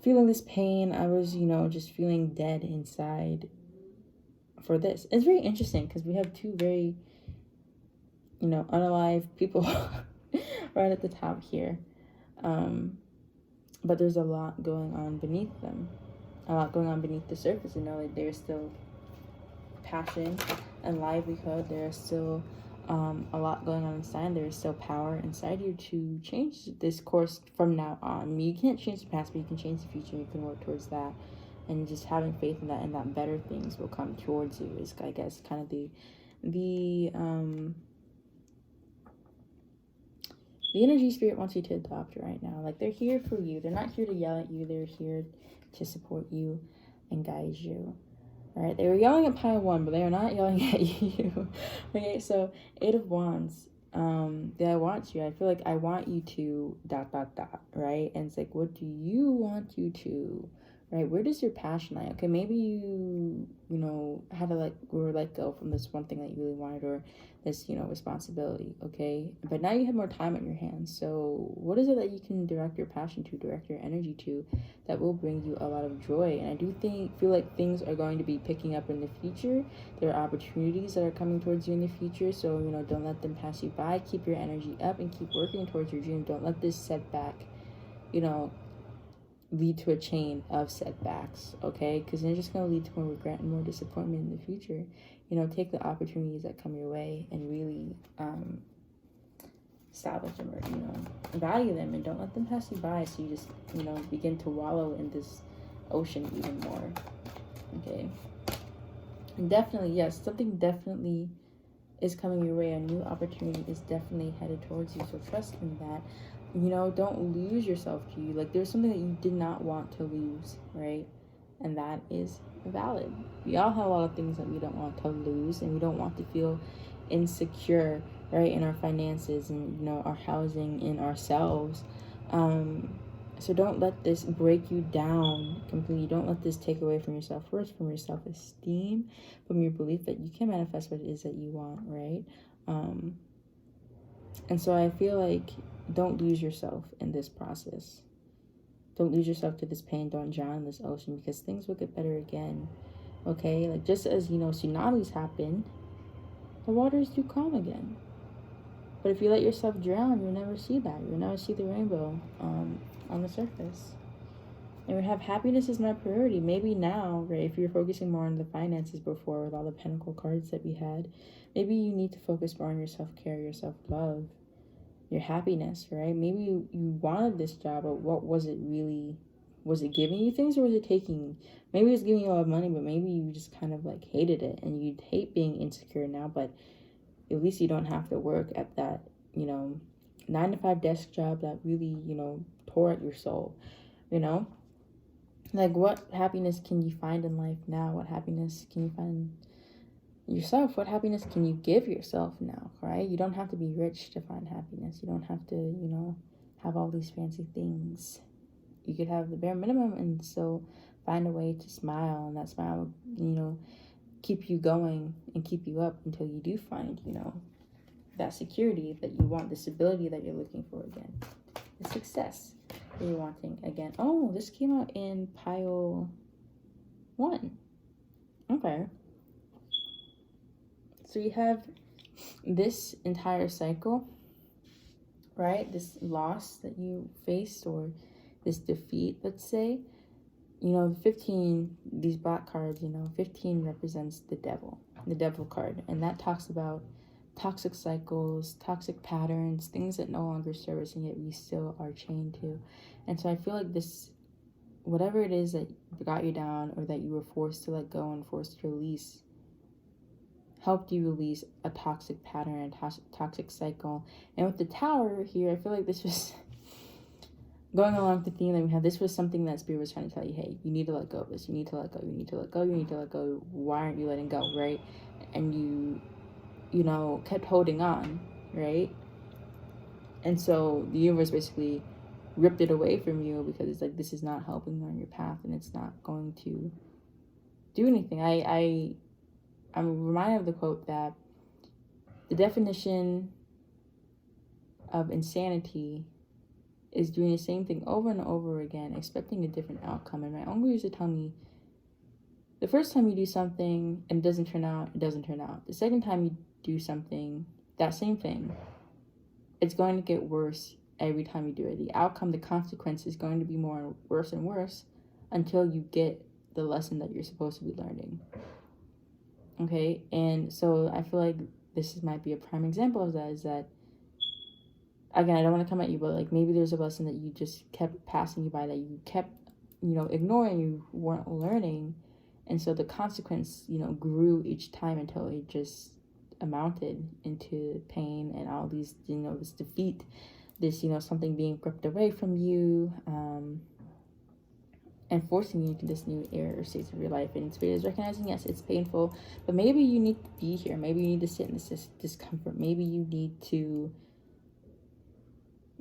[SPEAKER 1] feeling this pain. I was, just feeling dead inside for this. It's very interesting because we have two very unalive people right at the top here. But there's a lot going on beneath them. A lot going on beneath the surface. There's still passion and livelihood. There's still a lot going on inside. There's still power inside you to change this course from now on. You can't change the past, but you can change the future. You can work towards that. And just having faith in that, and that better things will come towards you is, I guess, kind of the energy Spirit wants you to adopt right now. Like, they're here for you. They're not here to yell at you. They're here to support you and guide you. All right? They were yelling at pile 1, but they are not yelling at you. Okay, so 8 of Wands. I want you. I feel like I want you to ... right? And it's like, what do you want you to... right? Where does your passion lie? Okay, maybe you had to let go from this one thing that you really wanted, or this, responsibility, okay? But now you have more time on your hands. So what is it that you can direct your passion to, direct your energy to, that will bring you a lot of joy? And I do feel like things are going to be picking up in the future. There are opportunities that are coming towards you in the future. So, don't let them pass you by. Keep your energy up and keep working towards your dream. Don't let this setback, lead to a chain of setbacks, okay? Because they're just going to lead to more regret and more disappointment in the future. Take the opportunities that come your way and really salvage them, or value them, and don't let them pass you by, so you just begin to wallow in this ocean even more. Okay, and definitely, yes, something definitely is coming your way. A new opportunity is definitely headed towards you, so trust in that. Don't lose yourself to you. Like, there's something that you did not want to lose, right? And that is valid. We all have a lot of things that we don't want to lose, and we don't want to feel insecure, right, in our finances and, our housing, in ourselves. So don't let this break you down completely. Don't let this take away from your self-worth, from your self-esteem, from your belief that you can manifest what it is that you want, right? And so I feel like, don't lose yourself in this process. Don't lose yourself to this pain. Don't drown in this ocean, because things will get better again. Okay? Like, just as, tsunamis happen, the waters do calm again. But if you let yourself drown, you'll never see that. You'll never see the rainbow on the surface. And we have happiness is my priority. Maybe now, right, if you're focusing more on the finances before with all the pentacle cards that we had, maybe you need to focus more on your self-care, your self-love, your happiness, right? Maybe you wanted this job, but what was it really? Was it giving you things or was it taking? Maybe it was giving you a lot of money, but maybe you just kind of like hated it and you'd hate being insecure now, but at least you don't have to work at that, 9-to-5 desk job that really, tore at your soul, Like, what happiness can you find in life now? What happiness can you find yourself? What happiness can you give yourself now, right? You don't have to be rich to find happiness. You don't have to, have all these fancy things. You could have the bare minimum and still find a way to smile, and that smile, keep you going and keep you up until you do find, that security that you want, the stability that you're looking for again, the success that you're wanting again. Oh, this came out in pile 1. Okay. So you have this entire cycle, right? This loss that you faced or this defeat, let's say. 15, these black cards, 15 represents the devil card. And that talks about toxic cycles, toxic patterns, things that no longer serve us and yet we still are chained to. And so I feel like this, whatever it is that got you down or that you were forced to let go and forced to release, helped you release a toxic pattern, a toxic cycle. And with the Tower here, I feel like this was going along the theme that we have. This was something that Spirit was trying to tell you, hey, you need to let go of this. You need to let go. You need to let go. You need to let go. Why aren't you letting go, right? And you kept holding on, right? And so the universe basically ripped it away from you because it's like, this is not helping you on your path and it's not going to do anything. I'm reminded of the quote that the definition of insanity is doing the same thing over and over again, expecting a different outcome. And my uncle used to tell me, the first time you do something and it doesn't turn out, it doesn't turn out. The second time you do something, that same thing, it's going to get worse every time you do it. The outcome, the consequence is going to be more worse and worse until you get the lesson that you're supposed to be learning. Okay, and so I feel like this might be a prime example of that, is that, again, I don't want to come at you, but like maybe there's a lesson that you just kept passing you by, that you kept, ignoring, you weren't learning. And so the consequence, grew each time until it just amounted into pain and all these, this defeat, this, something being ripped away from you, and forcing you into this new era or stage of your life. And Spirit is recognizing, yes, it's painful, but maybe you need to be here. Maybe you need to sit in this discomfort. Maybe you need to,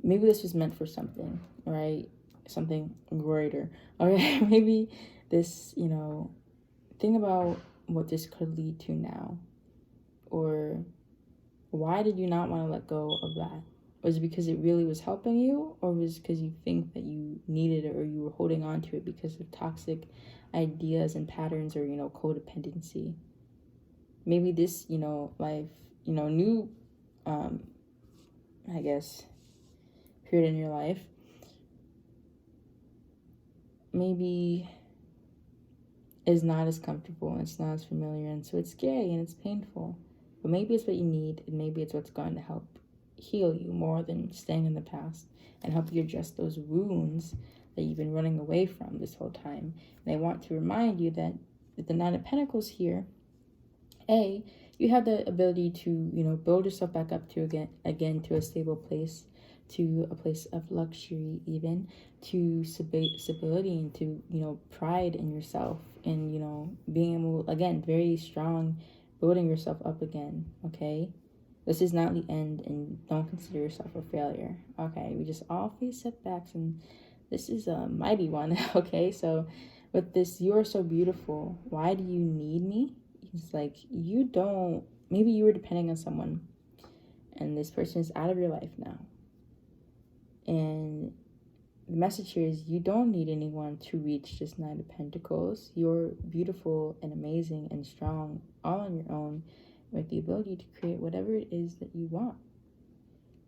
[SPEAKER 1] maybe this was meant for something, right? Something greater. Okay, maybe this, think about what this could lead to now. Or why did you not want to let go of that? Was it because it really was helping you? Or was it because you think that you needed it or you were holding on to it because of toxic ideas and patterns or, codependency? Maybe this, life, new, I guess, period in your life, maybe is not as comfortable and it's not as familiar, and so it's scary and it's painful. But maybe it's what you need, and maybe it's what's going to help heal you more than staying in the past and help you address those wounds that you've been running away from this whole time. And I want to remind you that with the 9 of Pentacles here, you have the ability to, build yourself back up to again to a stable place, to a place of luxury, even to stability and to, pride in yourself and, being able, again, very strong, building yourself up again. Okay, this is not the end, and don't consider yourself a failure. Okay, we just all face setbacks, and this is a mighty one. Okay, so with this, you are so beautiful. Why do you need me? It's like, you don't, maybe you were depending on someone and this person is out of your life now. And the message here is you don't need anyone to reach this 9 of Pentacles. You're beautiful and amazing and strong all on your own. with the ability to create whatever it is that you want,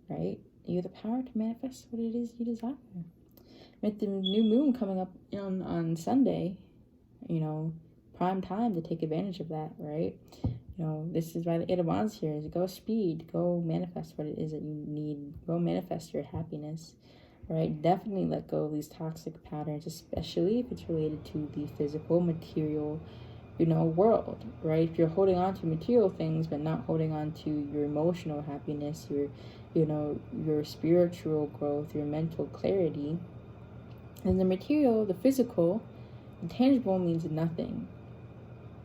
[SPEAKER 1] right? You have the power to manifest what it is you desire. With the new moon coming up on Sunday, prime time to take advantage of that, right? This is why the Eight of Wands here is go speed, go manifest what it is that you need, go manifest your happiness, right? Definitely let go of these toxic patterns, especially if it's related to the physical, material, world, right? If you're holding on to material things but not holding on to your emotional happiness, your spiritual growth, your mental clarity, and the material, the physical, the tangible means nothing,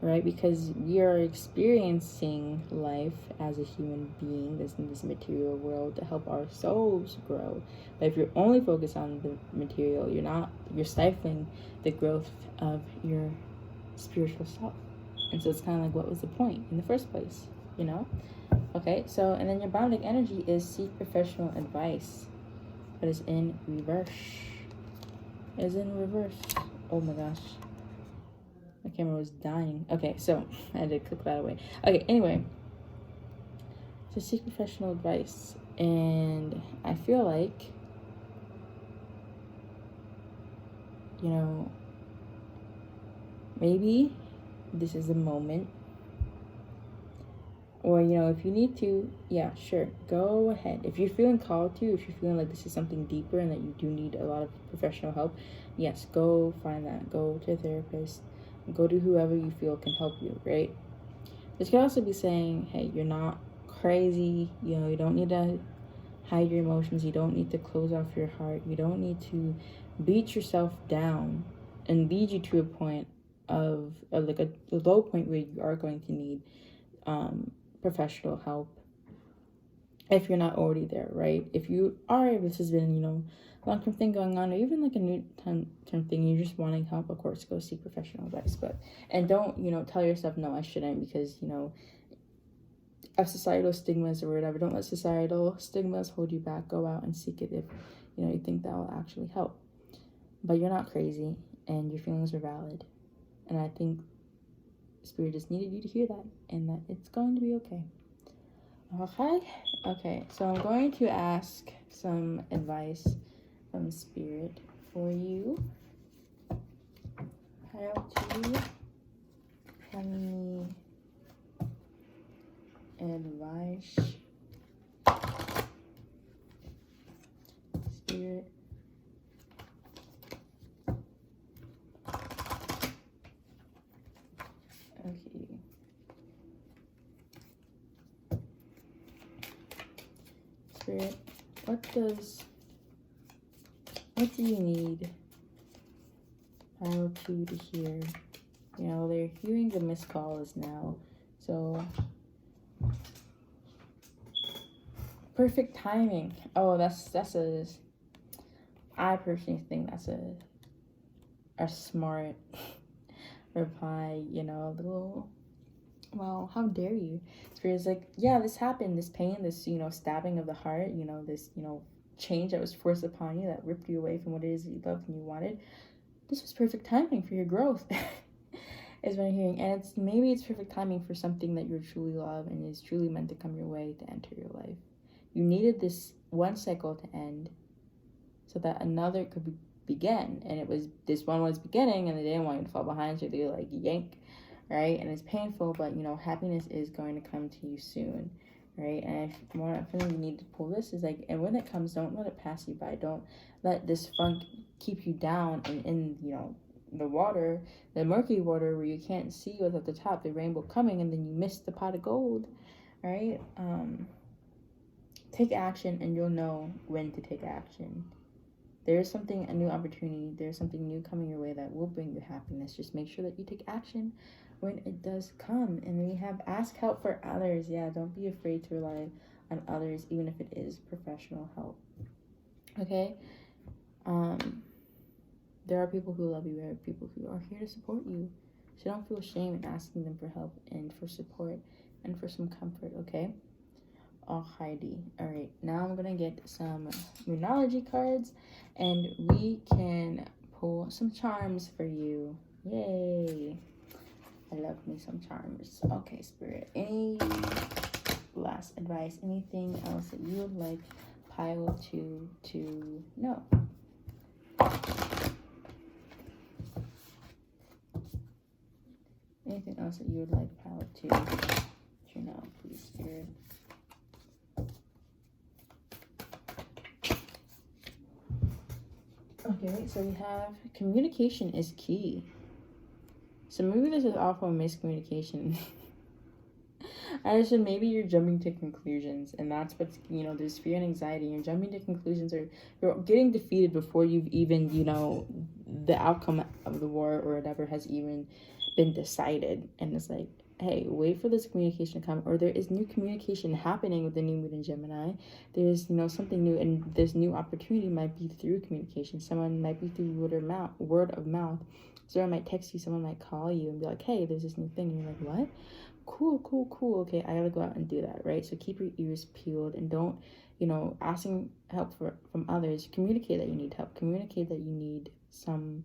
[SPEAKER 1] right? Because we are experiencing life as a human being in this material world to help our souls grow. But if you're only focused on the material, you're stifling the growth of your spiritual self. And so it's kind of like, what was the point in the first place, Okay, so, and then your bounding energy is seek professional advice, but it's in reverse. Oh my gosh. My camera was dying. Okay, so I had to click that away. Okay, anyway. So seek professional advice. And I feel like, maybe this is the moment. Or, if you need to, yeah, sure, go ahead. If you're feeling called to, if you're feeling like this is something deeper and that you do need a lot of professional help, yes, go find that. Go to a therapist. Go to whoever you feel can help you, right? This could also be saying, hey, you're not crazy. You don't need to hide your emotions. You don't need to close off your heart. You don't need to beat yourself down and lead you to a point of like a low point where you are going to need professional help if you're not already there, right? If you are, if this has been, long-term thing going on, or even like a new term thing, you're just wanting help, of course, go seek professional advice. And don't, tell yourself, no, I shouldn't, because, of societal stigmas or whatever. Don't let societal stigmas hold you back. Go out and seek it if, you think that will actually help. But you're not crazy, and your feelings are valid. And I think Spirit just needed you to hear that, and that it's going to be okay. Okay, so I'm going to ask some advice from Spirit for you. How to tell me advice, Spirit. Okay. Spirit, what do you need how to hear? They're hearing the missed calls now. So perfect timing. Oh, I personally think that's a smart reply, a little, well, how dare you? Spirit's like, yeah, this happened, this pain, this, stabbing of the heart, this, change that was forced upon you, that ripped you away from what it is that you loved and you wanted. This was perfect timing for your growth, is what I'm hearing. And maybe it's perfect timing for something that you truly love and is truly meant to come your way to enter your life. You needed this one cycle to end so that another could begin. And this one was beginning, and they didn't want you to fall behind, so they like yank, right? And it's painful, but happiness is going to come to you soon, right? And I feel you need to pull this is like, and when it comes, don't let it pass you by. Don't let this funk keep you down in the water, the murky water where you can't see what's at the top, the rainbow coming, and then you miss the pot of gold, right? Take action, and you'll know when to take action. There's a new opportunity, there's something new coming your way that will bring you happiness. Just make sure that you take action when it does come. And we have ask help for others. Yeah, don't be afraid to rely on others, even if it is professional help. Okay? There are people who love you. There are people who are here to support you. So don't feel shame in asking them for help and for support and for some comfort, okay? Alrighty. Alright, now I'm gonna get some Moonology cards and we can pull some charms for you. Yay! I love me some charms. Okay, Spirit. Any last advice? Anything else that you would like Pile to know? Anything else that you would like Pile to know, please, Spirit? Okay, so we have communication is key. So maybe this is awful miscommunication. I said maybe you're jumping to conclusions, and that's what's, there's fear and anxiety. You're jumping to conclusions, or you're getting defeated before you've even, the outcome of the war or whatever has even been decided. And it's like, hey, wait for this communication to come, or there is new communication happening with the new moon in Gemini. There's, something new, and this new opportunity might be through communication. Someone might be through word of mouth. Someone might text you, someone might call you and be like, hey, there's this new thing. And you're like, what? Cool. Okay, I gotta go out and do that, right? So keep your ears peeled and don't, asking help from others. Communicate that you need help. Communicate that you need some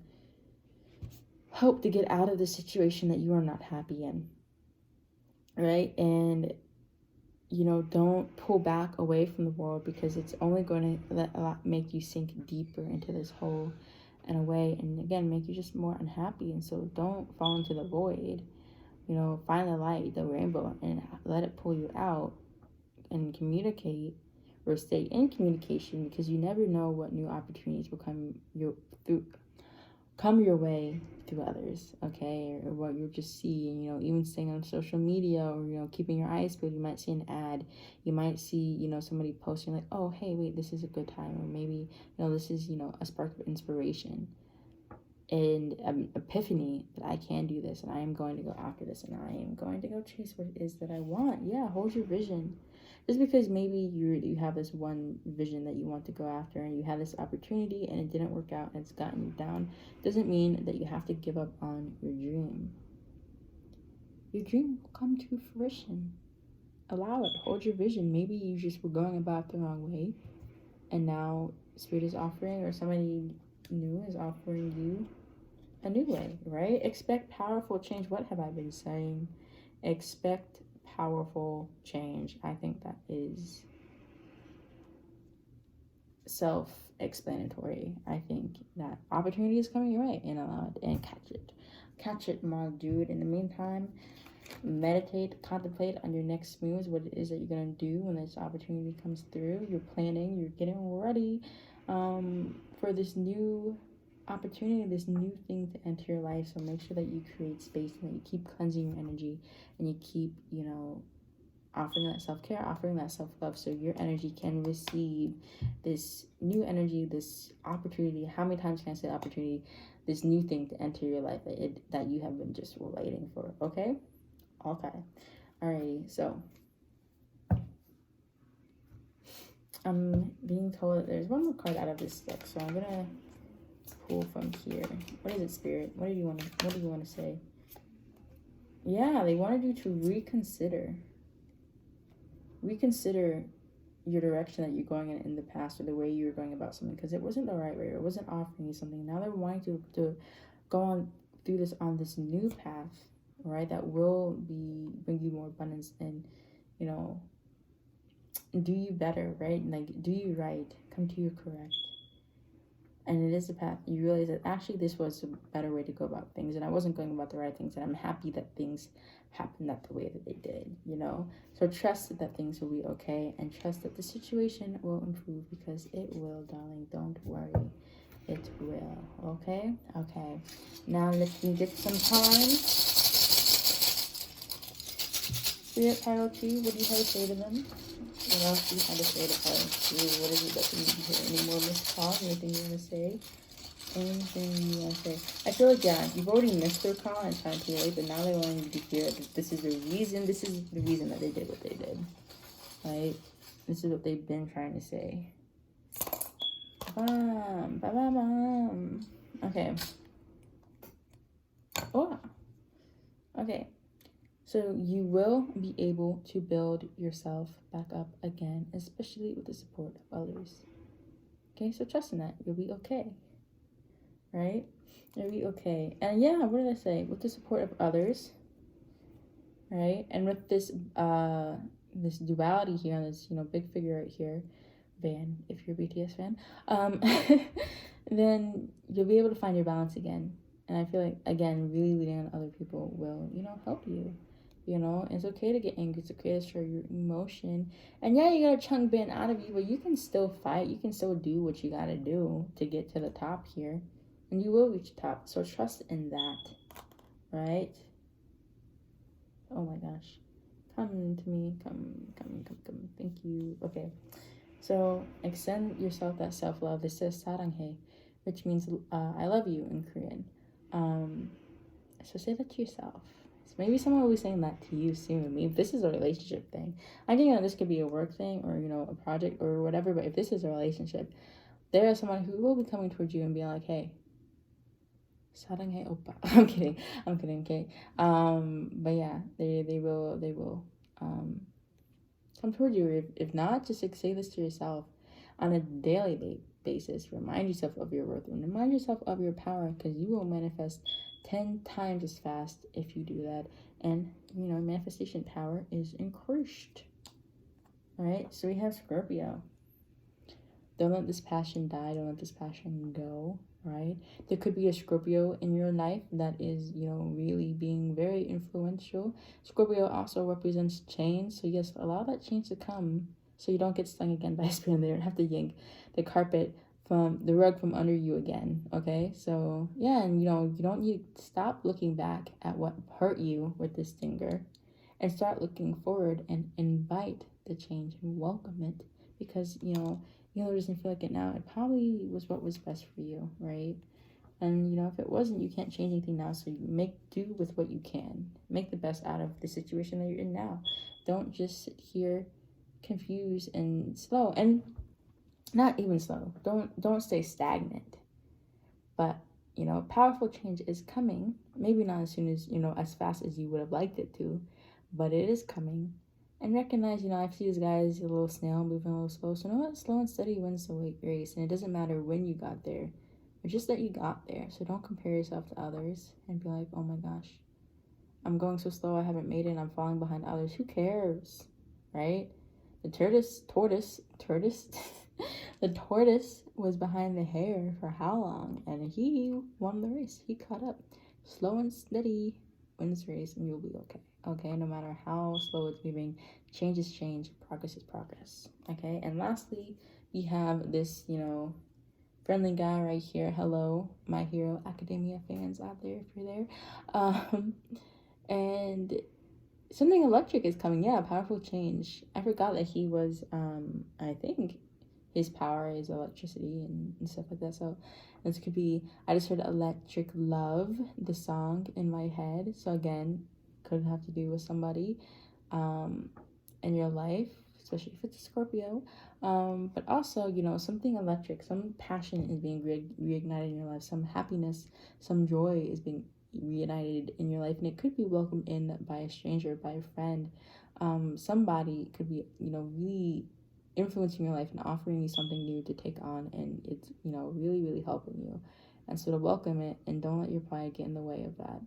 [SPEAKER 1] help to get out of the situation that you are not happy in, right? And, don't pull back away from the world, because it's only going to make you sink deeper into this hole and away, and again, make you just more unhappy. And so don't fall into the void. Find the light, the rainbow, and let it pull you out, and communicate, or stay in communication, because you never know what new opportunities will come your way through others, okay, or what you'll just see. And even staying on social media, or keeping your eyes peeled. You might see an ad, you might see somebody posting like, oh hey, wait, this is a good time, or maybe this is a spark of inspiration and an epiphany that I can do this, and I am going to go after this, and I am going to go chase what it is that I want. Yeah, hold your vision. Just because maybe you have this one vision that you want to go after, and you have this opportunity and it didn't work out and it's gotten you down, doesn't mean that you have to give up on your dream. Your dream will come to fruition. Allow it. Hold your vision. Maybe you just were going about the wrong way, and now Spirit is offering, or somebody new is offering you a new way, right? Expect powerful change. What have I been saying? Expect powerful change. I think that is self-explanatory. I think that opportunity is coming your way, and allow it, and catch it, my dude. In the meantime, meditate, contemplate on your next moves, what it is that you're going to do when this opportunity comes through. You're planning, you're getting ready for this new opportunity, this new thing to enter your life. So make sure that you create space, and that you keep cleansing your energy, and you keep offering that self-care, offering that self-love, so your energy can receive this new energy, this opportunity. How many times can I say opportunity? This new thing to enter your life that you have been just waiting for. Okay, alrighty. So I'm being told that there's one more card out of this deck, so I'm gonna pull from here. What is it, Spirit? What do you want to say? Yeah, they wanted you to reconsider your direction that you're going in the past, or the way you were going about something, because it wasn't the right way, or it wasn't offering you something. Now they're wanting to go on through this on this new path, right? That will bring you more abundance, and do you better, right? Like, do you right, come to you correct. And it is a path. You realize that actually this was a better way to go about things, and I wasn't going about the right things, and I'm happy that things happened that the way that they did, So trust that things will be okay, and trust that the situation will improve, because it will, darling. Don't worry. It will. Okay? Okay. Now let me get some time. Spirit Pile 2, what do you have to say to them? What else do you have to say to Pile 2? What is it that you need to hear? Any more missed calls? Anything you want to say? Anything you want to say? I feel like, yeah, you've already missed their call and trying to late, but now they want you to hear that this is the reason that they did what they did. Right? This is what they've been trying to say. Okay. Oh. Okay. So you will be able to build yourself back up again, especially with the support of others. Okay, so trust in that. You'll be okay. Right? You'll be okay. And yeah, what did I say? With the support of others, right? And with this this duality here, on this, you know, big figure right here, Van, if you're a BTS fan, then you'll be able to find your balance again. And I feel like, again, really leaning on other people will, you know, help you. You know, it's okay to get angry. It's okay to show your emotion. And yeah, you got a chunk bitten out of you, but you can still fight. You can still do what you got to do to get to the top here. And you will reach the top. So trust in that, right? Oh my gosh. Come to me. Come. Thank you. Okay. So extend yourself that self-love. This says saranghae, which means I love you in Korean. So say that to yourself. So maybe someone will be saying that to you soon. Maybe if this is a relationship thing. I think, you know, this could be a work thing or, you know, a project or whatever. But if this is a relationship, there is someone who will be coming towards you and being like, hey, saranghae oppa. I'm kidding. Okay. But yeah, they will come towards you. If not, just like say this to yourself on a daily basis. Remind yourself of your worth and remind yourself of your power, because you will manifest 10 times as fast if you do that. And you know, manifestation power is increased. All right, so we have Scorpio. Don't let this passion die. Don't let this passion go. Right? There could be a Scorpio in your life that is, you know, really being very influential. Scorpio also represents change. So yes, allow that change to come so you don't get stung again by a spirit. They don't have to yank the carpet from the rug from under you again. Okay? So yeah, and you know, you don't need to stop looking back at what hurt you with this stinger and start looking forward and invite the change and welcome it, because you know, even though it doesn't feel like it now, it probably was what was best for you, right? And you know, if it wasn't, you can't change anything now, so you make do with what you can. Make the best out of the situation that you're in now. Don't just sit here confused and slow, and not even slow. Don't stay stagnant. But you know, powerful change is coming. Maybe not as soon as, you know, as fast as you would have liked it to, but it is coming. And recognize, you know, I see this guy is a little snail moving a little slow. So you know what? Slow and steady wins the race. And it doesn't matter when you got there, but just that you got there. So don't compare yourself to others and be like, oh my gosh, I'm going so slow, I haven't made it, I'm falling behind others. Who cares? Right? The tortoise, the tortoise was behind the hare for how long? And he won the race. He caught up. Slow and steady wins the race, and you'll be okay. Okay, no matter how slow it's moving, change is change, progress is progress. Okay, and lastly, we have this, you know, friendly guy right here. Hello, My Hero Academia fans out there, if you're there. And something electric is coming. Yeah, powerful change. I forgot that he was, I think his power is electricity and stuff like that. So this could be, I just heard Electric Love, the song in my head. So again, could have to do with somebody in your life, especially if it's a Scorpio. But also, you know, something electric, some passion is being reignited in your life, some happiness, some joy is being reunited in your life, and it could be welcomed in by a stranger, by a friend. Somebody could be, you know, really influencing your life and offering you something new to take on, and it's, you know, really helping you. And so to welcome it and don't let your pride get in the way of that.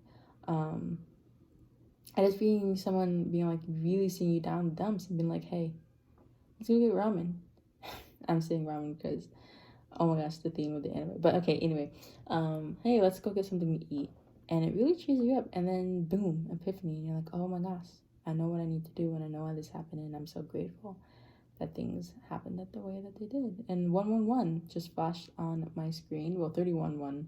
[SPEAKER 1] I just being someone being like really seeing you down in the dumps and being like, hey, let's go get ramen. I'm saying ramen because, oh my gosh, the theme of the anime. But okay, anyway, hey, let's go get something to eat. And it really cheers you up. And then boom, epiphany. And you're like, oh my gosh, I know what I need to do, and I know why this happened, and I'm so grateful that things happened the way that they did. And 111 just flashed on my screen. Well, 3111.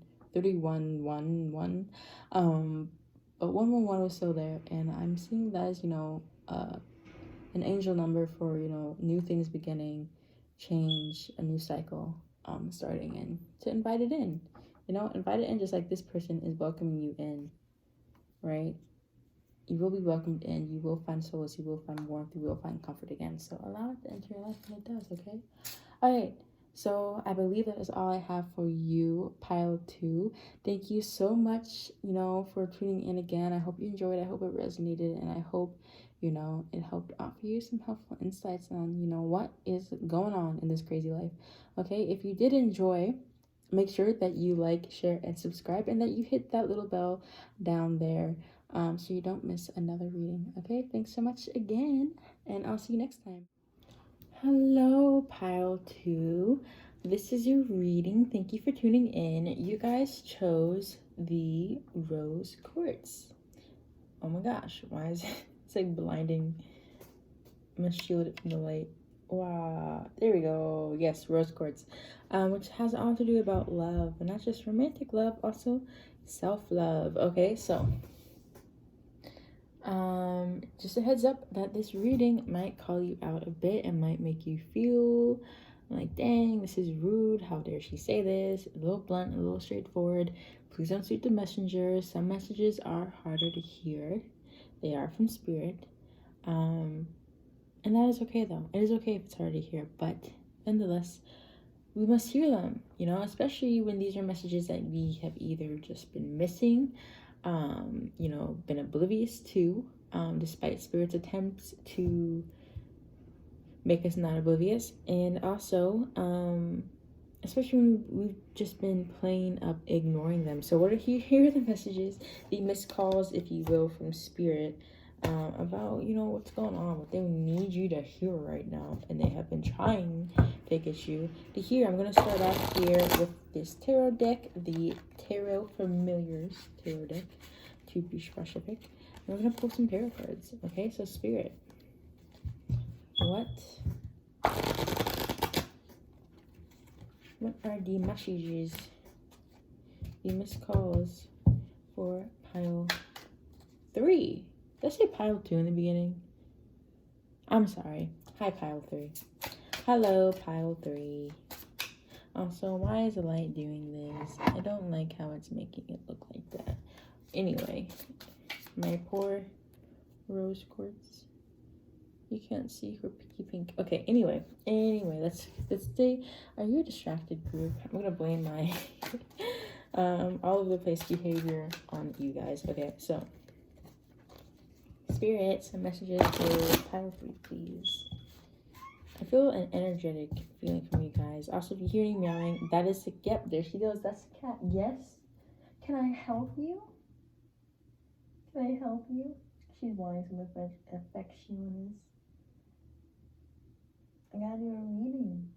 [SPEAKER 1] But 111 was still there, and I'm seeing that as, you know, an angel number for, you know, new things beginning, change, a new cycle starting, and to invite it in. You know, invite it in just like this person is welcoming you in, right? You will be welcomed in. You will find solace. You will find warmth. You will find comfort again. So allow it to enter your life when it does, okay? All right. So I believe that is all I have for you, Pile 2. Thank you so much, you know, for tuning in again. I hope you enjoyed. I hope it resonated. And I hope, you know, it helped offer you some helpful insights on, you know, what is going on in this crazy life. Okay? If you did enjoy, make sure that you like, share, and subscribe, and that you hit that little bell down there so you don't miss another reading. Okay, thanks so much again, and I'll see you next time. Hello, pile 2. This is your reading. Thank you for tuning in. You guys chose the rose quartz. Oh my gosh, why is it? It's like blinding. I'm gonna shield it from the light. Wow, there we go. Yes, rose quartz, which has all to do about love, but not just romantic love, also self-love. Okay, so just a heads up that this reading might call you out a bit and might make you feel like, dang, this is rude. How dare she say this? A little blunt, a little straightforward. Please don't shoot the messenger. Some messages are harder to hear. They are from spirit. And that is okay, though. It is okay if it's hard to hear, but nonetheless, we must hear them, you know, especially when these are messages that we have either just been missing, you know, been oblivious to, despite spirit's attempts to make us not oblivious, and also, especially when we've just been plain up ignoring them. So what are here are the messages, the missed calls, if you will, from spirit, about, you know, what's going on, what they need you to hear right now, and they have been trying to get you to hear. I'm going to start off here with this tarot deck, the Tarot Familiars tarot deck, to be specific. And we're going to pull some tarot cards. Okay, so spirit, what are the messages, the missed calls for pile 3? Did I say pile 2 in the beginning? I'm sorry. Hi, pile 3. Hello, pile 3. Also, why is the light doing this? I don't like how it's making it look like that. Anyway, my poor rose quartz. You can't see her picky pink. Okay, anyway, let's stay. Are you a distracted group? I'm gonna blame my all over the place behavior on you guys. Okay, so spirit, some messages for pile 3, please. I feel an energetic feeling from you guys. Also, if you hear any meowing, that is the, yep, there she goes. That's the cat. Yes. Can I help you? Can I help you? She's wanting some affection. I got your reading.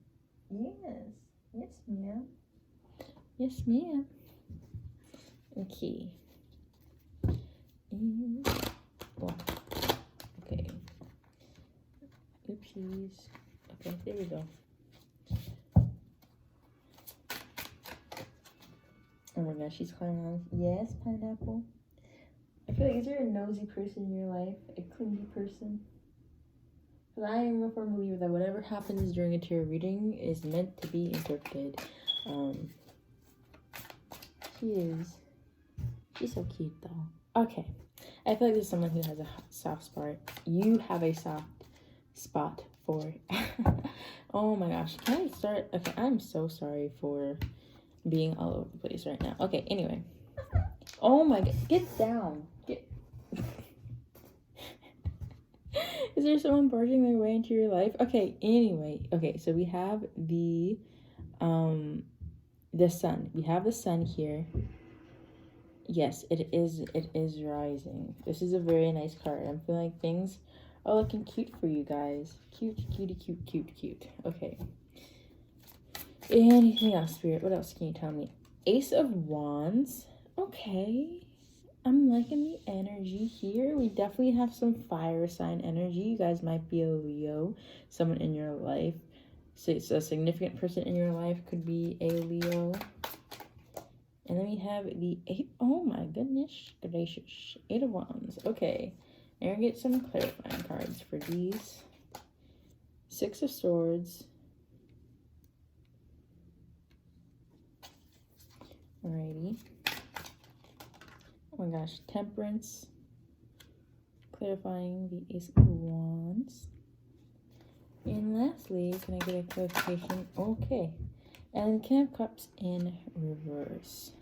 [SPEAKER 1] Yes. Yes, ma'am. Yes, ma'am. Okay. And, oh. Okay. Oopsies. Okay, there we go. Oh my gosh, she's climbing on. Yes, pineapple. I feel like, is there a nosy person in your life? A clingy person? Because I am a firm believer that whatever happens during a tarot reading is meant to be interpreted. She's so cute though. Okay. I feel like there's someone who has a soft spot. You have a soft spot for. Oh my gosh. Can I start? Okay, I'm so sorry for being all over the place right now. Okay, anyway. Oh my god. Get down. Get. Is there someone barging their way into your life? Okay, anyway. Okay, so we have the sun. We have the sun here. Yes, it is rising. This is a very nice card. I'm feeling like things are looking cute for you guys. Cute. Okay. Anything else, Spirit? What else can you tell me? Ace of Wands. Okay. I'm liking the energy here. We definitely have some fire sign energy. You guys might be a Leo. Someone in your life. So it's a significant person in your life could be a Leo. And then we have the 8. Oh my goodness gracious. 8 of Wands. Okay. And we're going to get some clarifying cards for these. 6 of Swords. Alrighty. Oh my gosh. Temperance. Clarifying the Ace of Wands. And lastly, can I get a clarification? Okay. And King of Cups in reverse.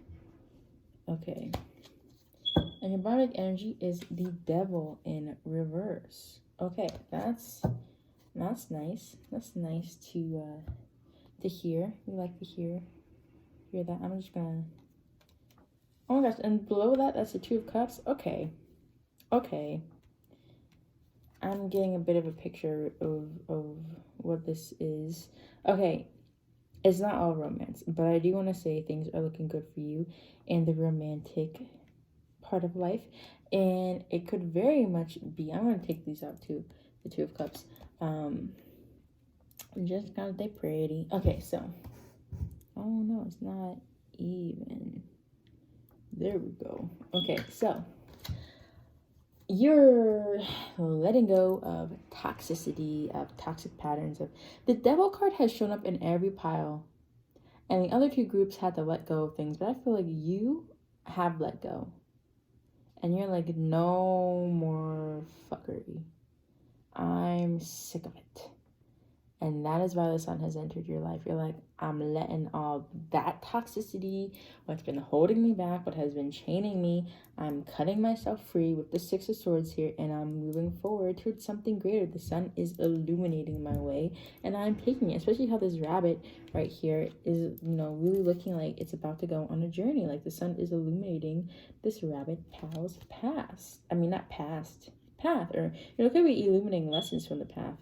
[SPEAKER 1] Okay. And your body energy is the Devil in reverse. Okay, that's nice. That's nice to hear. We like to hear that. I'm just gonna. Oh my gosh! And below that, that's the 2 of Cups. Okay. Okay, I'm getting a bit of a picture of what this is. Okay, it's not all romance, but I do want to say things are looking good for you in the romantic part of life, and it could very much be. I'm gonna take these out too, the Two of Cups. Just gotta they pretty. Okay, so oh no, it's not even. There we go. Okay, so you're letting go of toxicity, of toxic patterns. Of the Devil card has shown up in every pile, and the other two groups had to let go of things. But I feel like you have let go, and you're like, no more fuckery. I'm sick of it. And that is why the sun has entered your life. You're like, I'm letting all that toxicity, what's been holding me back, what has been chaining me, I'm cutting myself free with the Six of Swords here, and I'm moving forward towards something greater. The sun is illuminating my way, and I'm taking it. Especially how this rabbit right here is, really looking like it's about to go on a journey. Like the sun is illuminating this rabbit pal's past. I mean, not past, path. Or, it could be illuminating lessons from the past,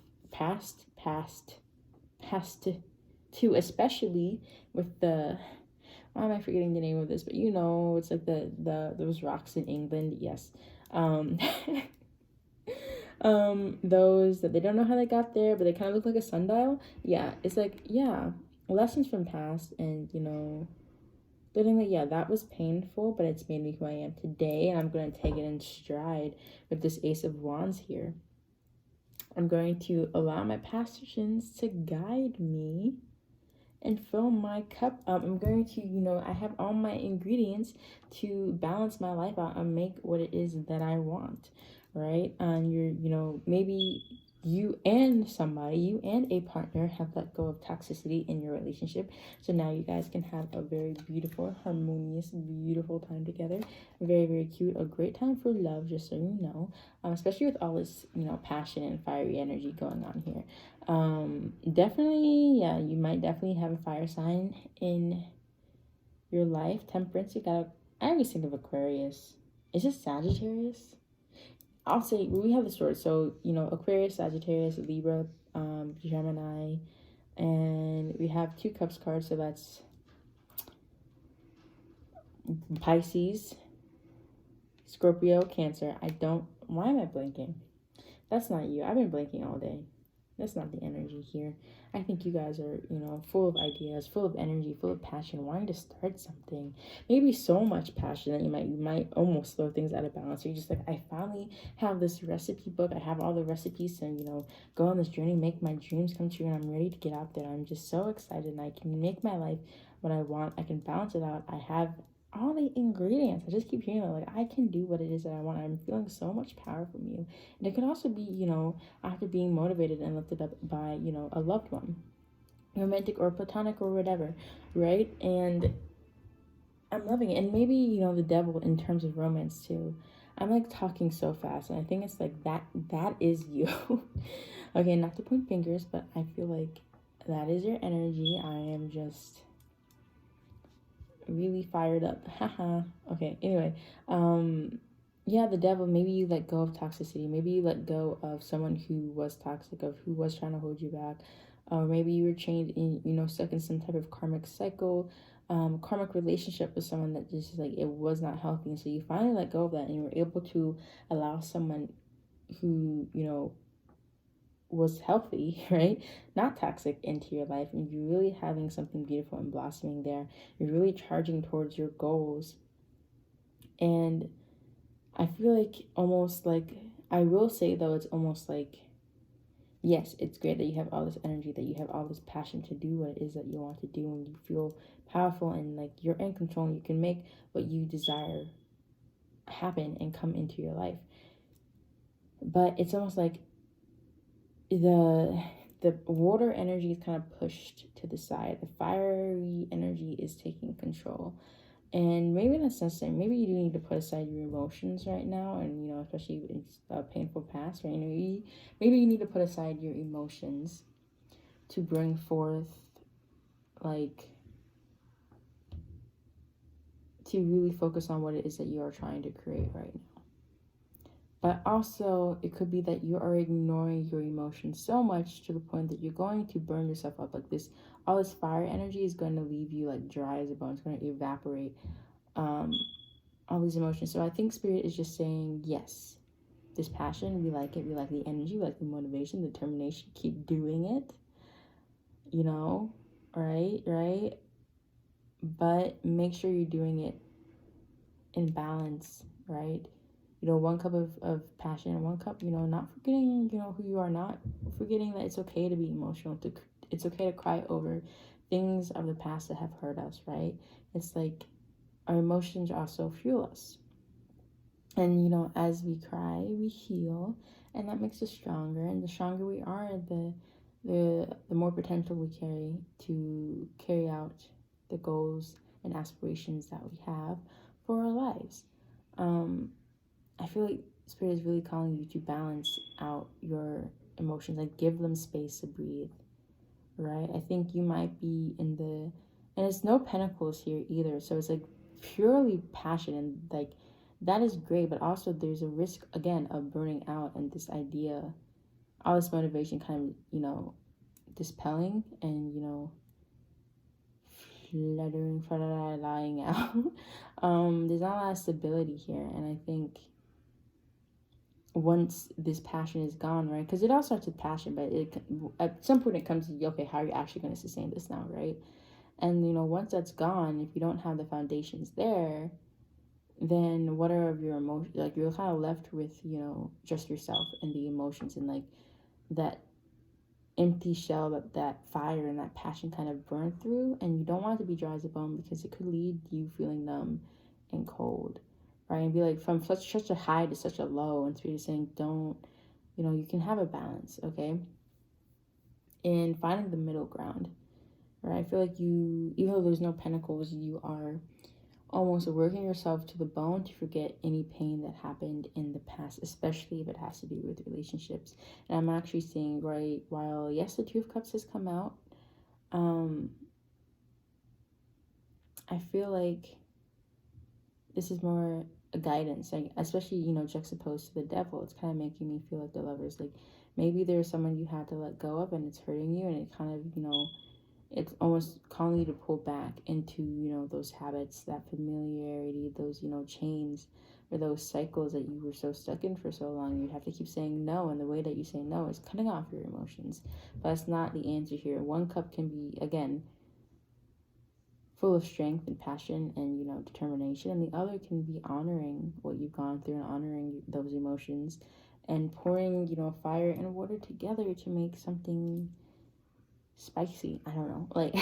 [SPEAKER 1] to especially with the, why am I forgetting the name of this, but it's like the those rocks in England. Yes. Those that they don't know how they got there, but they kind of look like a sundial. Yeah, it's like, yeah, lessons from past. And feeling like, yeah, that was painful, but it's made me who I am today, and I'm going to take it in stride with this Ace of Wands here. I'm going to allow my past sins to guide me and fill my cup up. I'm going to, I have all my ingredients to balance my life out and make what it is that I want, right? And maybe you and a partner have let go of toxicity in your relationship. So now you guys can have a very beautiful, harmonious, beautiful time together. Very, very cute. A great time for love, just so you know. Especially with all this, passion and fiery energy going on here. Definitely, yeah, you might definitely have a fire sign in your life. Temperance, I always think of Aquarius. Is it Sagittarius? I'll say we have the story. So, Aquarius, Sagittarius, Libra, Gemini, and we have two cups cards. So that's Pisces, Scorpio, Cancer. Why am I blanking? That's not you. I've been blanking all day. That's not the energy here. I think you guys are, full of ideas, full of energy, full of passion, wanting to start something. Maybe so much passion that you might almost throw things out of balance. You're just like, I finally have this recipe book. I have all the recipes to, go on this journey, make my dreams come true, and I'm ready to get out there. I'm just so excited, and I can make my life what I want. I can balance it out. I have all the ingredients. I just keep hearing like I can do what it is that I want. I'm feeling so much power from you. And it could also be, after being motivated and lifted up by, a loved one, romantic or platonic or whatever, right? And I'm loving it. And maybe, the devil in terms of romance too. I'm like talking so fast, and I think it's like that is you. Okay, not to point fingers, but I feel like that is your energy. I am just really fired up. Haha. Okay, anyway, yeah, the devil, maybe you let go of toxicity. Maybe you let go of someone who was toxic, of who was trying to hold you back. Or maybe you were chained in, stuck in some type of karmic cycle, karmic relationship with someone that just like it was not healthy. And so you finally let go of that, and you were able to allow someone who, was healthy, right? Not toxic, into your life, and you're really having something beautiful and blossoming there. You're really charging towards your goals. And I feel like almost like, I will say though, it's almost like, yes, it's great that you have all this energy, that you have all this passion to do what it is that you want to do, and you feel powerful and like you're in control, and you can make what you desire happen and come into your life. But it's almost like the water energy is kind of pushed to the side. The fiery energy is taking control. And maybe that's necessary. Maybe you do need to put aside your emotions right now, and especially in a painful past, right? Maybe you need to put aside your emotions to bring forth, like, to really focus on what it is that you are trying to create right now. But also, it could be that you are ignoring your emotions so much to the point that you're going to burn yourself up. Like this, all this fire energy is going to leave you like dry as a bone. It's going to evaporate all these emotions. So I think Spirit is just saying, yes, this passion, we like it. We like the energy, we like the motivation, the determination. Keep doing it, right? But make sure you're doing it in balance, right? 1 cup of passion and 1 cup, not forgetting, who you are, not forgetting that it's okay to be emotional, it's okay to cry over things of the past that have hurt us, right? It's like our emotions also fuel us. And, as we cry, we heal, and that makes us stronger. And the stronger we are, the more potential we carry to carry out the goals and aspirations that we have for our lives. I feel like Spirit is really calling you to balance out your emotions, like give them space to breathe, right? I think you might be and it's no pentacles here either, so it's like purely passion, and like that is great, but also there's a risk again of burning out, and this idea, all this motivation kind of, dispelling and, fluttering out. There's not a lot of stability here, and I think once this passion is gone, right? Because it all starts with passion, but at some point it comes to, okay, how are you actually going to sustain this now, right? And, once that's gone, if you don't have the foundations there, then what are your emotions? Like, you're kind of left with, just yourself and the emotions and, like, that empty shell that fire and that passion kind of burned through. And you don't want it to be dry as a bone, because it could lead you feeling numb and cold, right? And be like, from such a high to such a low. And so you're saying, don't, you can have a balance, okay? And finding the middle ground, right? I feel like even though there's no pentacles, you are almost working yourself to the bone to forget any pain that happened in the past, especially if it has to do with relationships. And I'm actually seeing, right, while yes, the Two of Cups has come out, I feel like this is more a guidance, like, especially, juxtaposed to the Devil. It's kind of making me feel like the Lovers, like maybe there's someone you had to let go of and it's hurting you, and it kind of, it's almost calling you to pull back into, those habits, that familiarity, those, chains, or those cycles that you were so stuck in for so long. You'd have to keep saying no, and the way that you say no is cutting off your emotions. But that's not the answer here. 1 cup can be, again, full of strength and passion and, determination, and the other can be honoring what you've gone through and honoring those emotions and pouring, fire and water together to make something spicy. I don't know, like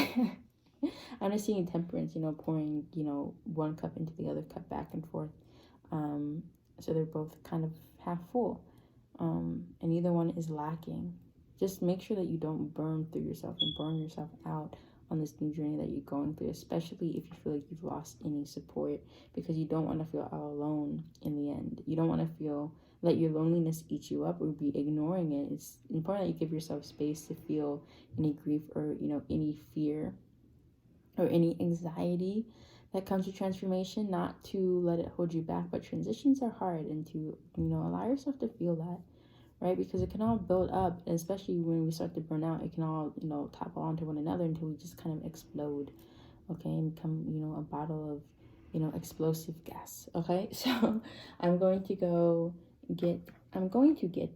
[SPEAKER 1] I'm just seeing temperance, pouring, 1 cup into the other cup, back and forth, so they're both kind of half full, and neither one is lacking. Just make sure that you don't burn through yourself and burn yourself out on this new journey that you're going through, especially if you feel like you've lost any support, because you don't want to feel all alone in the end. You don't want to feel let your loneliness eat you up or be ignoring it. It's important that you give yourself space to feel any grief or, any fear or any anxiety that comes with transformation, not to let it hold you back. But transitions are hard, and to, allow yourself to feel that, right? Because it can all build up, and especially when we start to burn out, it can all, topple onto one another until we just kind of explode, okay, and become, a bottle of, explosive gas, okay? So I'm going to get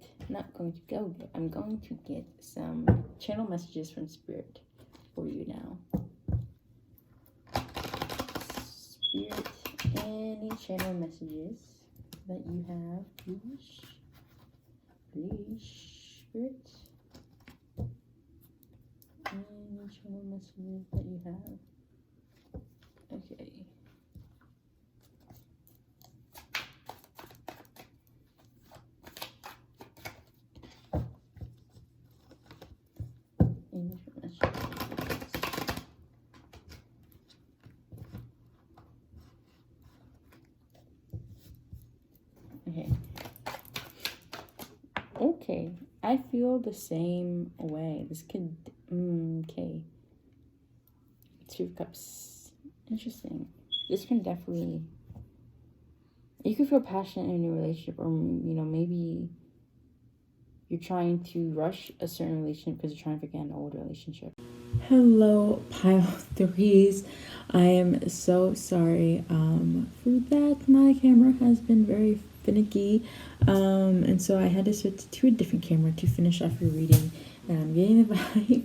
[SPEAKER 1] some channel messages from Spirit for you now. Spirit, any channel messages that you have, please, Spirit, any channel messages that you have. Okay. Okay, I feel the same way. This could, okay. 2 of Cups. Interesting. This can definitely, you could feel passionate in a new relationship, or maybe you're trying to rush a certain relationship because you're trying to forget an old relationship. Hello, pile threes. I am so sorry for that. My camera has been very finicky, and so I had to switch to a different camera to finish off your reading. And I'm getting the vibe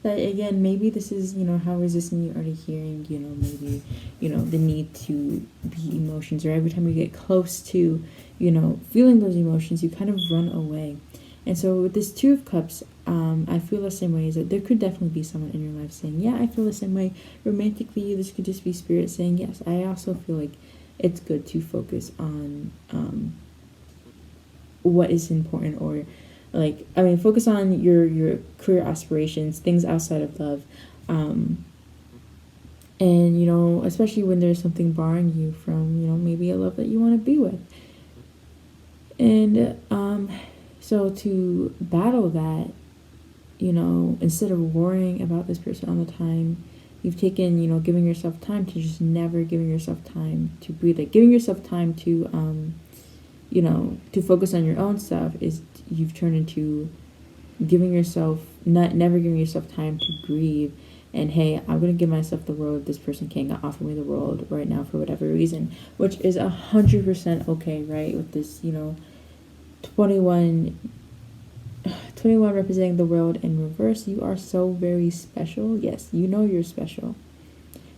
[SPEAKER 1] that, again, maybe this is, how resistant you're already hearing, maybe, the need to be emotions, or every time you get close to, feeling those emotions, you kind of run away. And so with this Two of Cups, I feel the same way, is that there could definitely be someone in your life saying, yeah, I feel the same way. Romantically, this could just be spirit saying, yes, I also feel like it's good to focus on what is important, or focus on your career aspirations, things outside of love. And, especially when there's something barring you from, maybe a love that you want to be with. And so to battle that, instead of worrying about this person all the time, you've taken, giving yourself time to just never giving yourself time to breathe. Like, giving yourself time to, to focus on your own stuff is, you've turned into giving yourself, never giving yourself time to grieve. And hey, I'm going to give myself the world. This person can't offer me the world right now for whatever reason, which is 100% okay, right? With this, 21 representing the world in reverse. You are so very special. Yes, you're special.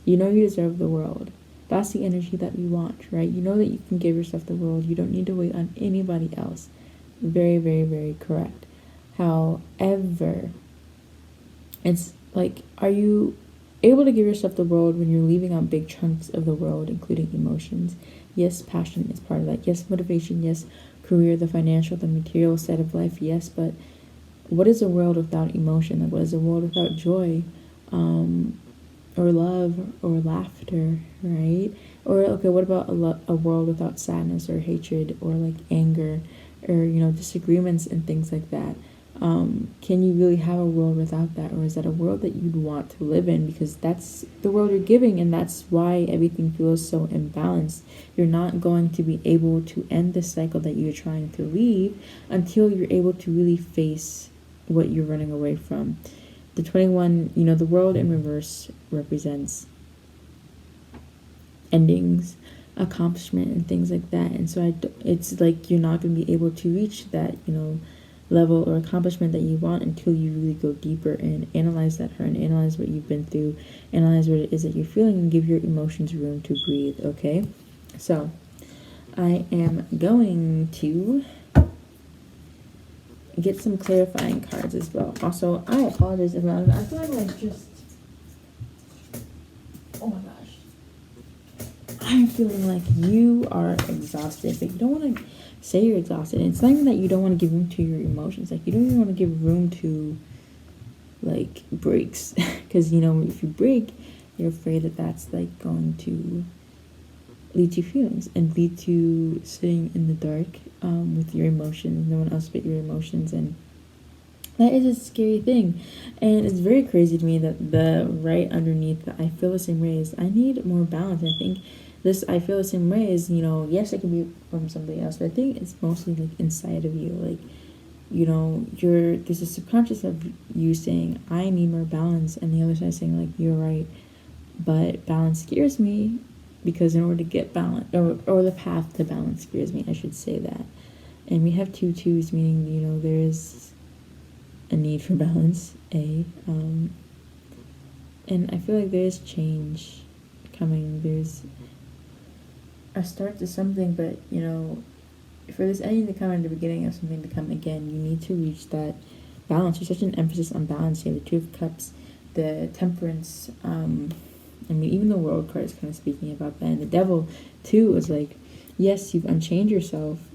[SPEAKER 1] You deserve the world. That's the energy that you want, right? You know that you can give yourself the world. You don't need to wait on anybody else. Very, very, very correct. However, it's like, are you able to give yourself the world when you're leaving out big chunks of the world, including emotions? Yes, passion is part of that. Yes, motivation. Yes, career, the financial, the material side of life. Yes, but what is a world without emotion? Like, what is a world without joy, or love, or laughter, right? Or, okay, what about a world without sadness, or hatred, or like anger, or disagreements and things like that? Can you really have a world without that? Or is that a world that you'd want to live in? Because that's the world you're giving, and that's why everything feels so imbalanced. You're not going to be able to end the cycle that you're trying to leave until you're able to really face what you're running away from. The 21, the world in reverse represents endings, accomplishment, and things like that. And so it's like you're not going to be able to reach that, level or accomplishment that you want until you really go deeper and analyze that hurt, and analyze what you've been through, analyze what it is that you're feeling, and give your emotions room to breathe. Okay, so I am going to get some clarifying cards as well. Also, I apologize if I feel like oh my gosh, I'm feeling like you are exhausted, but you don't want to say you're exhausted. And it's not even that you don't want to give room to your emotions. Like, you don't even want to give room to, like, breaks. Because, if you break, you're afraid that that's, like, going to lead to feelings and lead to sitting in the dark with your emotions, no one else but your emotions. And that is a scary thing. And it's very crazy to me that the right underneath that I feel the same way is I need more balance. I think I feel the same way as, yes, it can be from somebody else, but I think it's mostly like inside of you. Like, there's a subconscious of you saying, I need more balance, and the other side saying, like, you're right, but balance scares me, because in order to get balance, or the path to balance scares me, I should say that. And we have 2 twos, meaning, there is a need for balance, and I feel like there's change coming. There's a start to something, but for this ending to come and the beginning of something to come again, you need to reach that balance. There's such an emphasis on balance here. The Two of Cups, the Temperance, even the World card is kind of speaking about that. And the Devil too is like, yes, you've unchained yourself,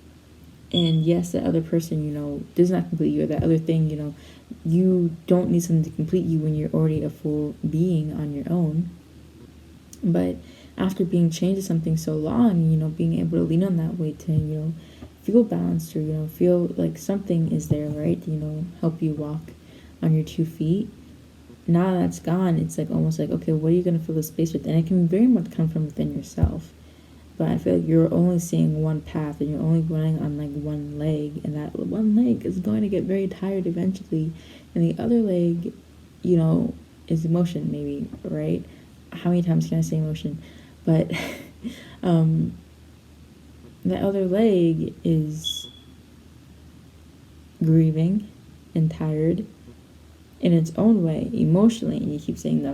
[SPEAKER 1] and yes, the other person, does not complete you, or that other thing, you don't need something to complete you when you're already a full being on your own. But after being chained to something so long, being able to lean on that weight to, feel balanced, or, feel like something is there, right? To, help you walk on your 2 feet. Now that's gone, it's like almost like, okay, what are you going to fill the space with? And it can very much come from within yourself. but I feel like you're only seeing one path and you're only running on like one leg, and that one leg is going to get very tired eventually, and the other leg, you know, is emotion, maybe, right? How many times can I say emotion? But the other leg is grieving and tired in its own way emotionally, and you keep saying no,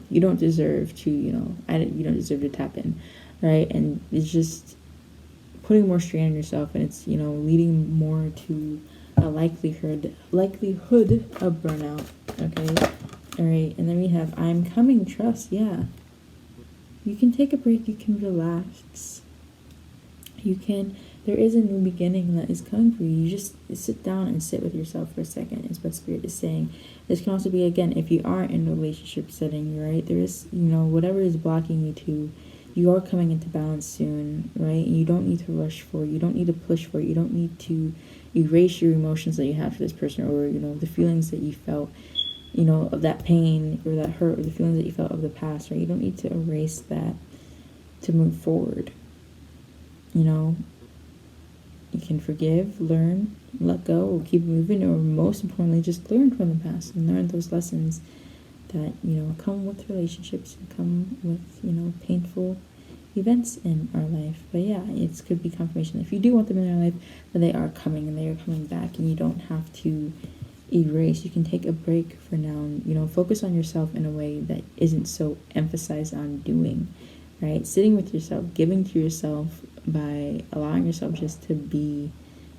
[SPEAKER 1] you don't deserve to, you don't deserve to tap in, right? And it's just putting more strain on yourself, and it's, leading more to a likelihood of burnout. Okay, all right. And then we have I'm coming, trust. Yeah, you can take a break, you can relax, you can, there is a new beginning that is coming for you. You just sit down and sit with yourself for a second, is what Spirit is saying. This can also be, again, if you are in a relationship setting, right? There is, whatever is blocking you to, you are coming into balance soon, right? And you don't need to rush for it. You don't need to push for it. You don't need to erase your emotions that you have for this person, or, the feelings that you felt, of that pain or that hurt, or the feelings that you felt of the past, right? You don't need to erase that to move forward. You can forgive, learn, let go, or keep moving, or most importantly, just learn from the past and learn those lessons that, come with relationships and come with, painful events in our life. But yeah, it could be confirmation. If you do want them in your life, that they are coming and they are coming back, and you don't have to erase. You can take a break for now and, focus on yourself in a way that isn't so emphasized on doing, right? Sitting with yourself, giving to yourself by allowing yourself just to be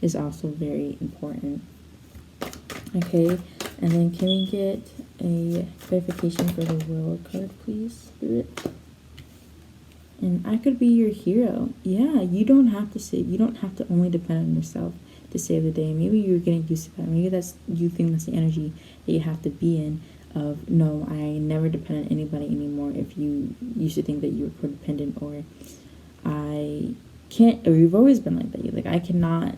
[SPEAKER 1] is also very important. Okay, and then can we get a clarification for the World card, please, Spirit? And I could be your hero. Yeah, you don't have to only depend on yourself to save the day. Maybe you're getting used to that. Maybe you think that's the energy that you have to be in, of no, I never depend on anybody anymore. If you used to think that you were codependent, or I can't, or you've always been like that. You're like, I cannot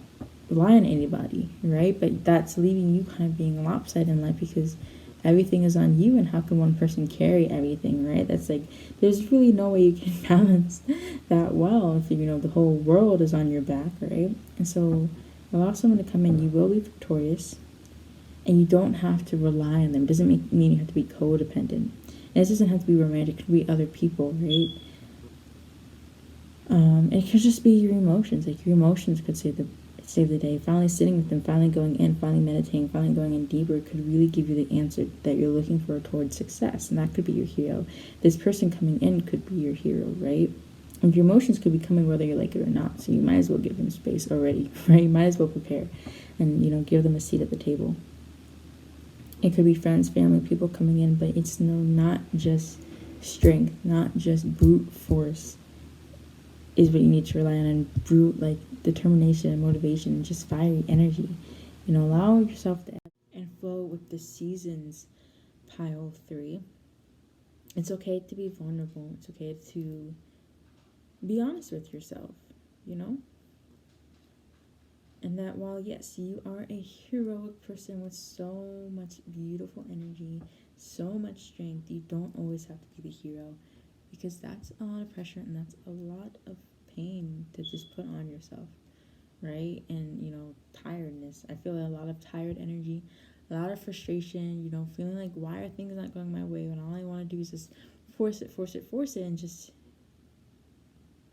[SPEAKER 1] rely on anybody, right? But that's leaving you kind of being lopsided in life, because everything is on you, and how can one person carry everything, right? That's like, there's really no way you can balance that well if the whole world is on your back, right? And so allow someone to come in. You will be victorious, and you don't have to rely on them. It doesn't mean you have to be codependent, and it doesn't have to be romantic. It could be other people, right? It could just be your emotions. Like, your emotions could save the day. Finally sitting with them, finally going in, finally meditating, finally going in deeper could really give you the answer that you're looking for towards success. And that could be your hero. This person coming in could be your hero, right? And your emotions could be coming whether you like it or not. So you might as well give them space already, right? You might as well prepare and, give them a seat at the table. It could be friends, family, people coming in, but it's not just strength, not just brute force is what you need to rely on, and brute, like, determination and motivation and just fiery energy. Allow yourself to ebb and flow with the seasons. Pile 3. It's okay to be vulnerable. It's okay to be honest with yourself, and that while, yes, you are a heroic person with so much beautiful energy, so much strength, you don't always have to be the hero, because that's a lot of pressure and that's a lot of pain to just put on yourself, right? And, tiredness. I feel a lot of tired energy, a lot of frustration, feeling like, why are things not going my way when all I want to do is just force it, and just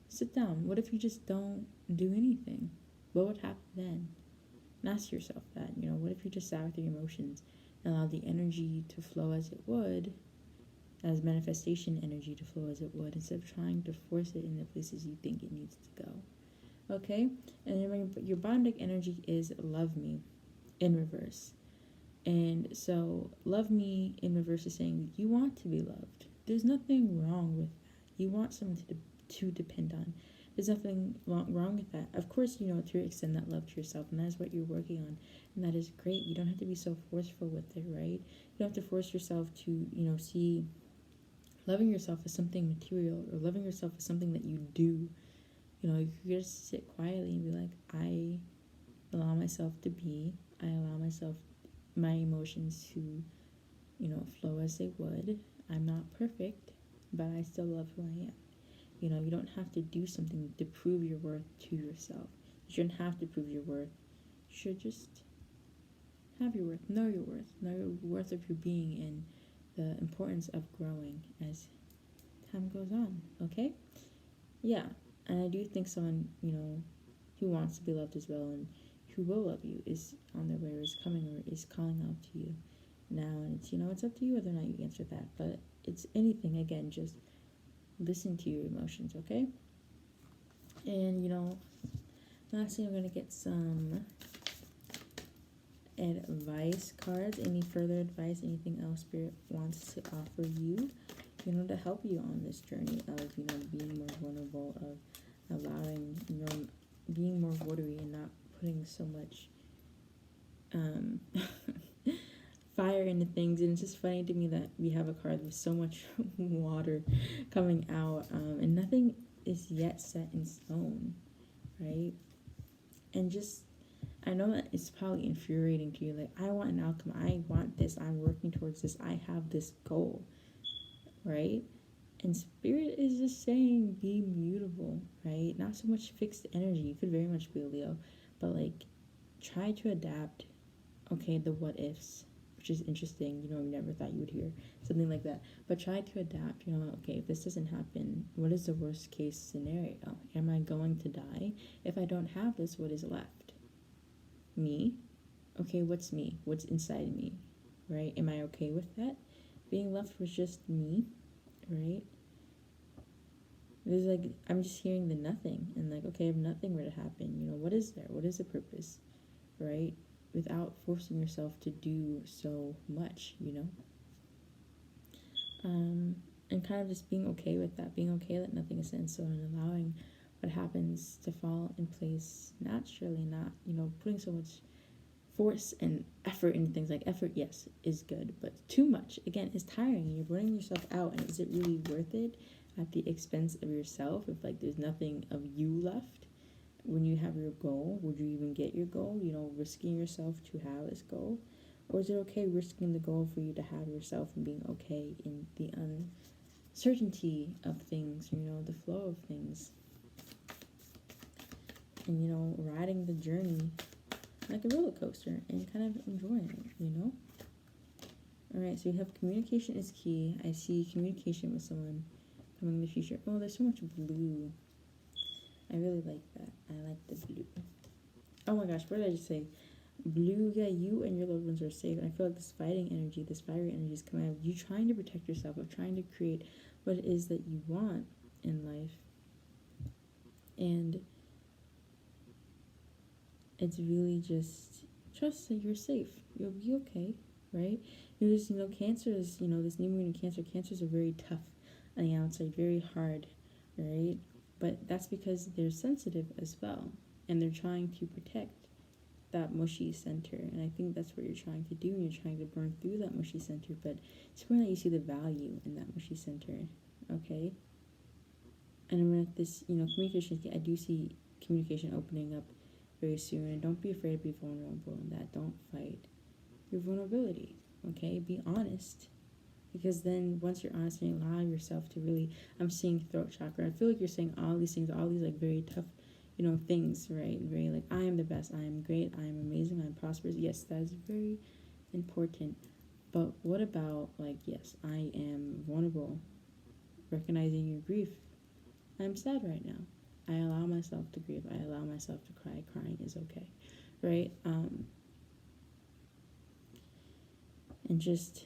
[SPEAKER 1] sit down. What if you just don't do anything? What would happen then? And ask yourself that, what if you just sat with your emotions and allowed the energy to flow as it would, as manifestation energy to flow as it would, instead of trying to force it in the places you think it needs to go. Okay? And then your bottom deck energy is love me in reverse. And so love me in reverse is saying you want to be loved. There's nothing wrong with that. You want someone to depend on. There's nothing wrong with that. Of course, to extend that love to yourself, and that is what you're working on. And that is great. You don't have to be so forceful with it, right? You don't have to force yourself to, see loving yourself as something material, or loving yourself as something that you do. You could just sit quietly and be like, I allow myself to be. I allow my emotions to, flow as they would. I'm not perfect, but I still love who I am. You know, you don't have to do something to prove your worth to yourself. You shouldn't have to prove your worth. You should just have your worth, know your worth of your being, and the importance of growing as time goes on, okay? Yeah, and I do think someone, you know, who wants to be loved as well and who will love you is on their way, or is coming, or is calling out to you now. And it's, you know, it's up to you whether or not you answer that. But it's anything, again, just listen to your emotions, okay? And, you know, lastly, I'm going to get some advice cards. Any further advice, anything else Spirit wants to offer you, you know, to help you on this journey of, you know, being more vulnerable, of allowing, you know, being more watery and not putting so much fire into things. And it's just funny to me that we have a card with so much water coming out, and nothing is yet set in stone, right? And just, I know that it's probably infuriating to you, like, I want an outcome, I want this, I'm working towards this, I have this goal, right? And Spirit is just saying, be mutable, right? Not so much fixed energy. You could very much be a Leo, but like, try to adapt. Okay, the what ifs, which is interesting. You know, you never thought you would hear something like that. But try to adapt. You know, okay, if this doesn't happen, what is the worst case scenario? Am I going to die? If I don't have this, what is left? Me? Okay, what's me? What's inside me? Right? Am I okay with that? Being left with just me, right? There's like, I'm just hearing the nothing, and like, okay, if nothing were to happen, you know, what is there? What is the purpose, right? Without forcing yourself to do so much, you know? And kind of just being okay with that, being okay that nothing is set in stone, and allowing what happens to fall in place naturally, not, you know, putting so much force and effort into things. Like, effort, yes, is good, but too much, again, is tiring, and you're burning yourself out. And is it really worth it at the expense of yourself? If like there's nothing of you left when you have your goal, would you even get your goal? You know, risking yourself to have this goal? Or is it okay risking the goal for you to have yourself, and being okay in the uncertainty of things, you know, the flow of things, and, you know, riding the journey like a roller coaster and kind of enjoying it, you know? All right, so we have communication is key. I see communication with someone coming in the future. Oh, there's so much blue. I really like that. I like the blue. Oh my gosh, what did I just say? Blue, yeah, you and your loved ones are safe. And I feel like this fighting energy, this fiery energy is coming out of you, trying to protect yourself, of trying to create what it is that you want in life. And it's really just trust that you're safe. You'll be okay, right? There's, you know, Cancer is, you know, this new moon in Cancer. Cancers are very tough on the outside, very hard, right? But that's because they're sensitive as well, and they're trying to protect that mushy center. And I think that's what you're trying to do, and you're trying to burn through that mushy center. But it's important that you see the value in that mushy center, okay? And with this, you know, communication, I do see communication opening up very soon. And don't be afraid to be vulnerable in that. Don't fight your vulnerability, okay? Be honest. Because then once you're honest and you allow yourself to really, I'm seeing throat chakra. I feel like you're saying all these things, all these like very tough, you know, things, right? Very like, I am the best, I am great, I am amazing, I am prosperous. Yes, that is very important. But what about like, yes, I am vulnerable, recognizing your grief. I'm sad right now. I allow myself to grieve. I allow myself to cry. Crying is okay, right? And just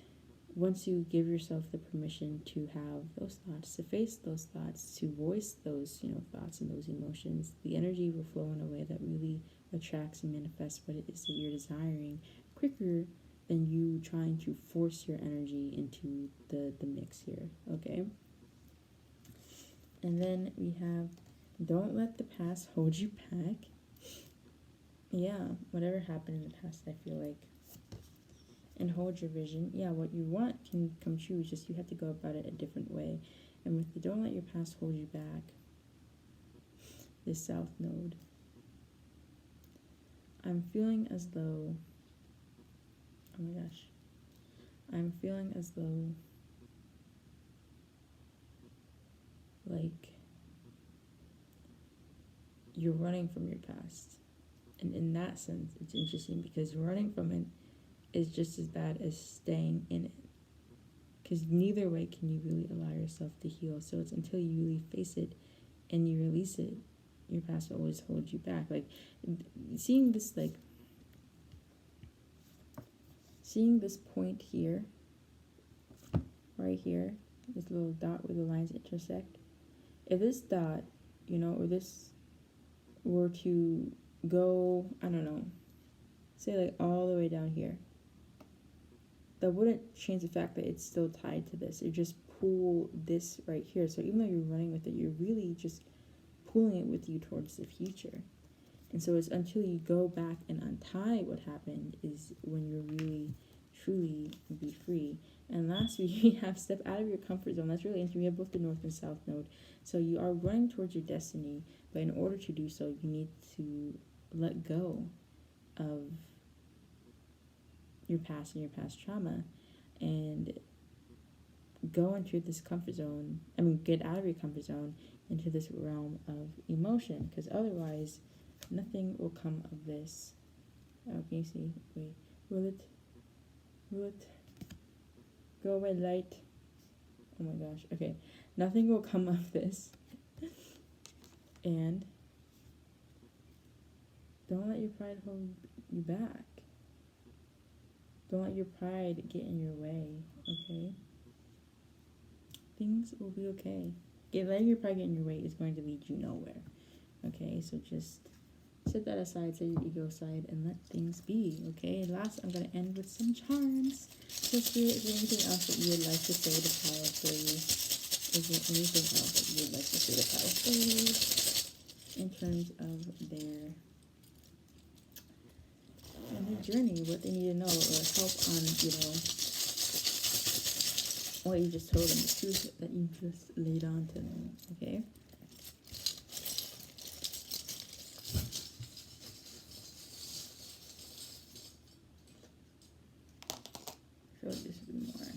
[SPEAKER 1] once you give yourself the permission to have those thoughts, to face those thoughts, to voice those, you know, thoughts and those emotions, the energy will flow in a way that really attracts and manifests what it is that you're desiring quicker than you trying to force your energy into the mix here, okay? And then we have, don't let the past hold you back. Yeah, whatever happened in the past, I feel like. And hold your vision. Yeah, what you want can come true. It's just you have to go about it a different way. And with the don't let your past hold you back, this South Node, I'm feeling as though, oh my gosh, I'm feeling as though, like, you're running from your past. And in that sense, it's interesting because running from it is just as bad as staying in it. Because neither way can you really allow yourself to heal. So it's until you really face it and you release it, your past will always hold you back. Like, seeing this point here, right here, this little dot where the lines intersect. If this dot, or this were to go, I don't know, say like all the way down here, that wouldn't change the fact that it's still tied to this. It just pull this right here. So even though you're running with it, you're really just pulling it with you towards the future. And so it's until you go back and untie what happened is when you're really, truly be free. And last we have step out of your comfort zone. That's really interesting. We have both the north and south node. So you are running towards your destiny, but in order to do so, you need to let go of your past and your past trauma and go into this comfort zone. Get out of your comfort zone into this realm of emotion, because otherwise nothing will come of this. Oh, can you see? Wait, will it go away, light? Oh my gosh. Okay, nothing will come of this. And don't let your pride hold you back. Don't let your pride get in your way, okay? Things will be okay. Letting your pride get in your way is going to lead you nowhere, okay? So just set that aside, set your ego aside, and let things be, okay? And last, I'm going to end with some charms. So Spirit, is there anything else that you would like to say to Power for you? Is there anything else that you would like to say to Power for you in terms of their journey, what they need to know, or help on, what you just told them, the truth that you just laid on to them, okay? So this would be more.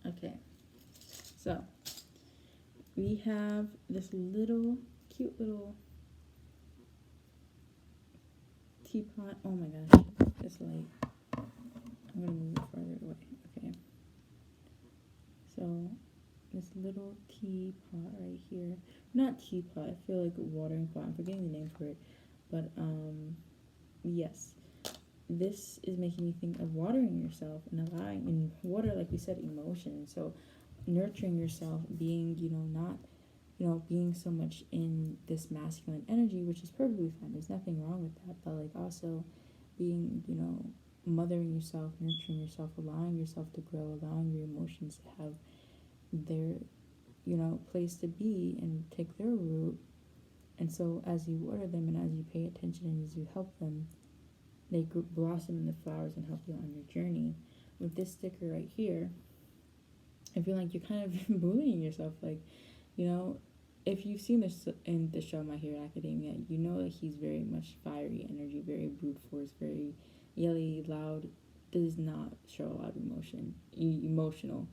[SPEAKER 1] Okay, so we have this cute little teapot. Oh my gosh, this light. I'm gonna move it farther away. Okay. So this little teapot right here. Not teapot, I feel like a watering pot. I'm forgetting the name for it. But yes. This is making me think of watering yourself and allowing, and water, like we said, emotion. So nurturing yourself, being, not, being so much in this masculine energy, which is perfectly fine. There's nothing wrong with that. But like also being, mothering yourself, nurturing yourself, allowing yourself to grow, allowing your emotions to have their, place to be and take their root. And so as you water them and as you pay attention and as you help them, they blossom in the flowers and help you on your journey. With this sticker right here, I feel like you're kind of bullying yourself. Like, if you've seen this in the show My Hero Academia, you know that he's very much fiery energy, very brute force, very yelly, loud, does not show a lot of emotion, emotional,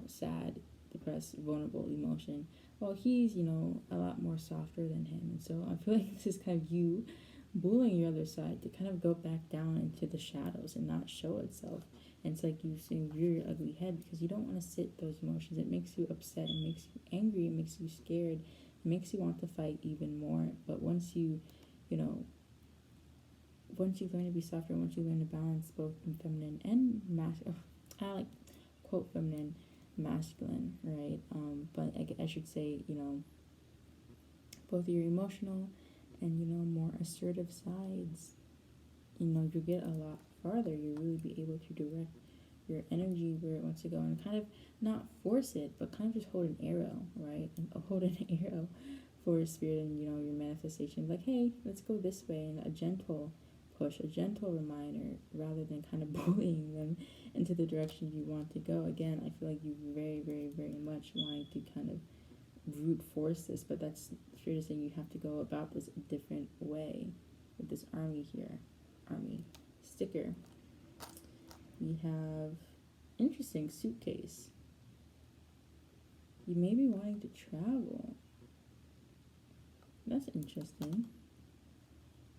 [SPEAKER 1] sad, depressed, vulnerable emotion. Well, he's, a lot more softer than him. And so I feel like this is kind of you bullying your other side to kind of go back down into the shadows and not show itself. And it's like you rear your ugly head because you don't want to sit those emotions. It makes you upset, it makes you angry, it makes you scared, it makes you want to fight even more. But once you learn to be softer, once you learn to balance both feminine and masculine, I like quote feminine, masculine, right? But I should say, both your emotional and more assertive sides, you get a lot farther. You really be able to direct your energy where it wants to go and kind of not force it, but kind of just hold an arrow, right? And hold an arrow for spirit and your manifestation. Like, hey, let's go this way, and a gentle push, a gentle reminder, rather than kind of bullying them into the direction you want to go. Again, I feel like you very, very, very much wanting to kind of brute force this, but that's fair to say you have to go about this a different way with this army here. Army sticker. We have Interesting. Suitcase. You may be wanting to travel. That's interesting.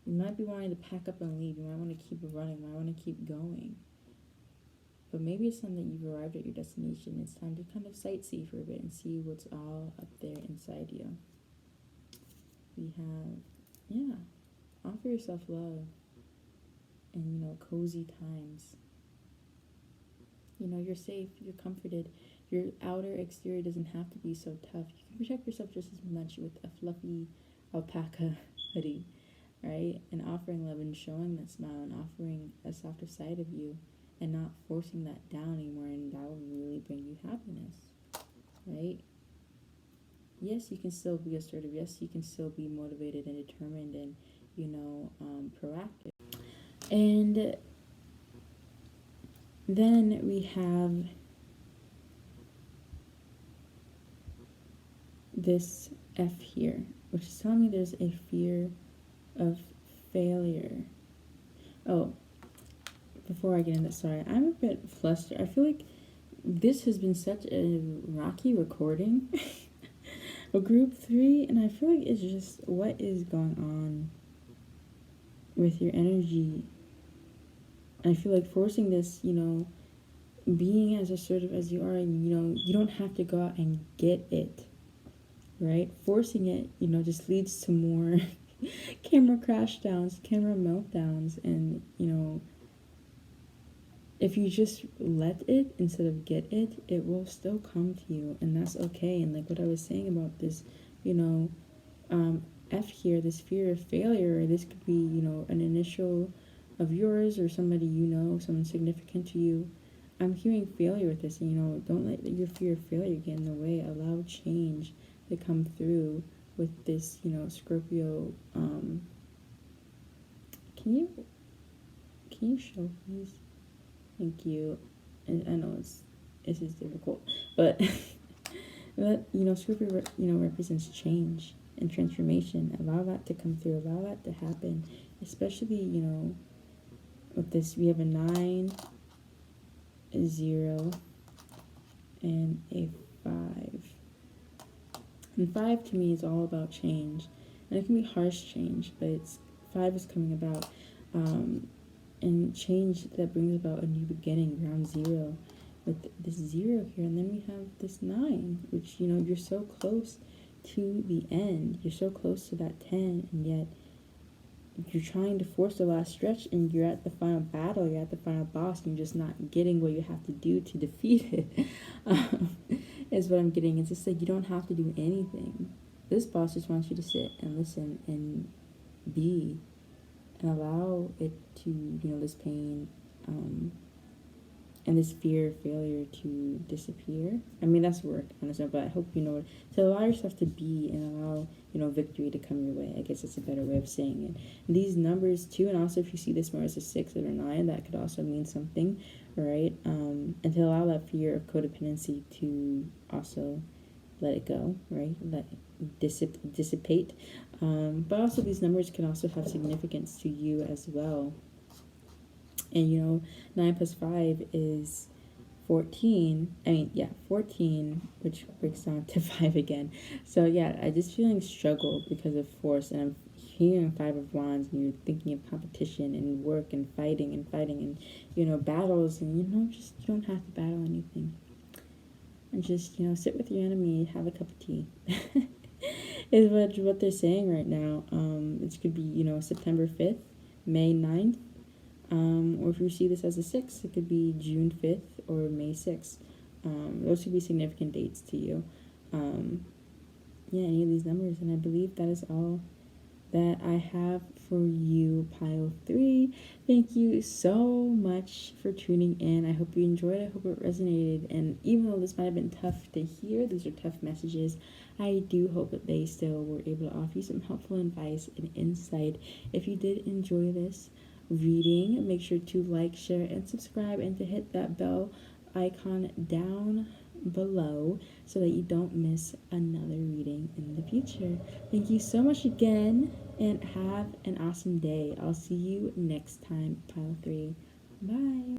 [SPEAKER 1] You might be wanting to pack up and leave. You might want to keep running. You might want to keep going. But maybe it's time that you've arrived at your destination. It's time to kind of sightsee for a bit and see what's all up there inside you. We have, yeah, offer yourself love and, cozy times. You're safe, you're comforted. Your outer exterior doesn't have to be so tough. You can protect yourself just as much with a fluffy alpaca hoodie, right? And offering love and showing that smile and offering a softer side of you and not forcing that down anymore, and that will really bring you happiness, right? Yes, you can still be assertive. Yes, you can still be motivated and determined and, proactive. And then we have this F here, which is telling me there's a fear of failure. Oh, before I get into this, sorry, I'm a bit flustered. I feel like this has been such a rocky recording of group 3, and I feel like it's just what is going on with your energy. I feel like forcing this, being as assertive as you are, and you don't have to go out and get it, right? Forcing it, just leads to more camera crash downs, camera meltdowns, and if you just let it instead of get it, it will still come to you, and that's okay. And like what I was saying about this, F here, this fear of failure, this could be, an initial of yours or somebody someone significant to you. I'm hearing failure with this, and don't let your fear of failure get in the way. Allow change to come through with this, Scorpio. Can you show, please? Thank you. And I know this is difficult, but that Scorpio represents change and transformation. Allow that to come through. Allow that to happen. Especially with this, we have a 9, a 0, and a 5. And 5 to me is all about change, and it can be harsh change, but 5 is coming about. And change that brings about a new beginning, ground 0, with this 0 here. And then we have this 9, which, you're so close to the end. You're so close to that 10, and yet you're trying to force the last stretch, and you're at the final battle, you're at the final boss, and you're just not getting what you have to do to defeat it, is what I'm getting. It's just like you don't have to do anything. This boss just wants you to sit and listen and be, and allow it to, this pain and this fear of failure to disappear. I mean, that's work, honestly, but I hope to allow yourself to be and allow, victory to come your way. I guess that's a better way of saying it. And these numbers, too, and also if you see this more as a 6 or a 9, that could also mean something, right? And to allow that fear of codependency to also let it go, right? Let it dissipate. But also these numbers can also have significance to you as well. And 9 plus 5 is 14. 14, which breaks down to 5 again. So yeah, I just feeling struggle because of force, and I'm hearing 5 of Wands, and you're thinking of competition and work and fighting and battles, and just you don't have to battle anything. And just sit with your enemy, have a cup of tea. Is what they're saying right now. It could be September 5th, May 9th. Or if you see this as a 6, it could be June 5th or May 6th. Those could be significant dates to you. Any of these numbers. And I believe that is all that I have for you, pile 3. Thank you so much for tuning in. I hope you enjoyed. I hope it resonated. And even though this might have been tough to hear, these are tough messages, I do hope that they still were able to offer you some helpful advice and insight. If you did enjoy this reading, make sure to like, share, and subscribe, and to hit that bell icon down below so that you don't miss another reading in the future. Thank you so much again, and have an awesome day. I'll see you next time, pile 3. Bye.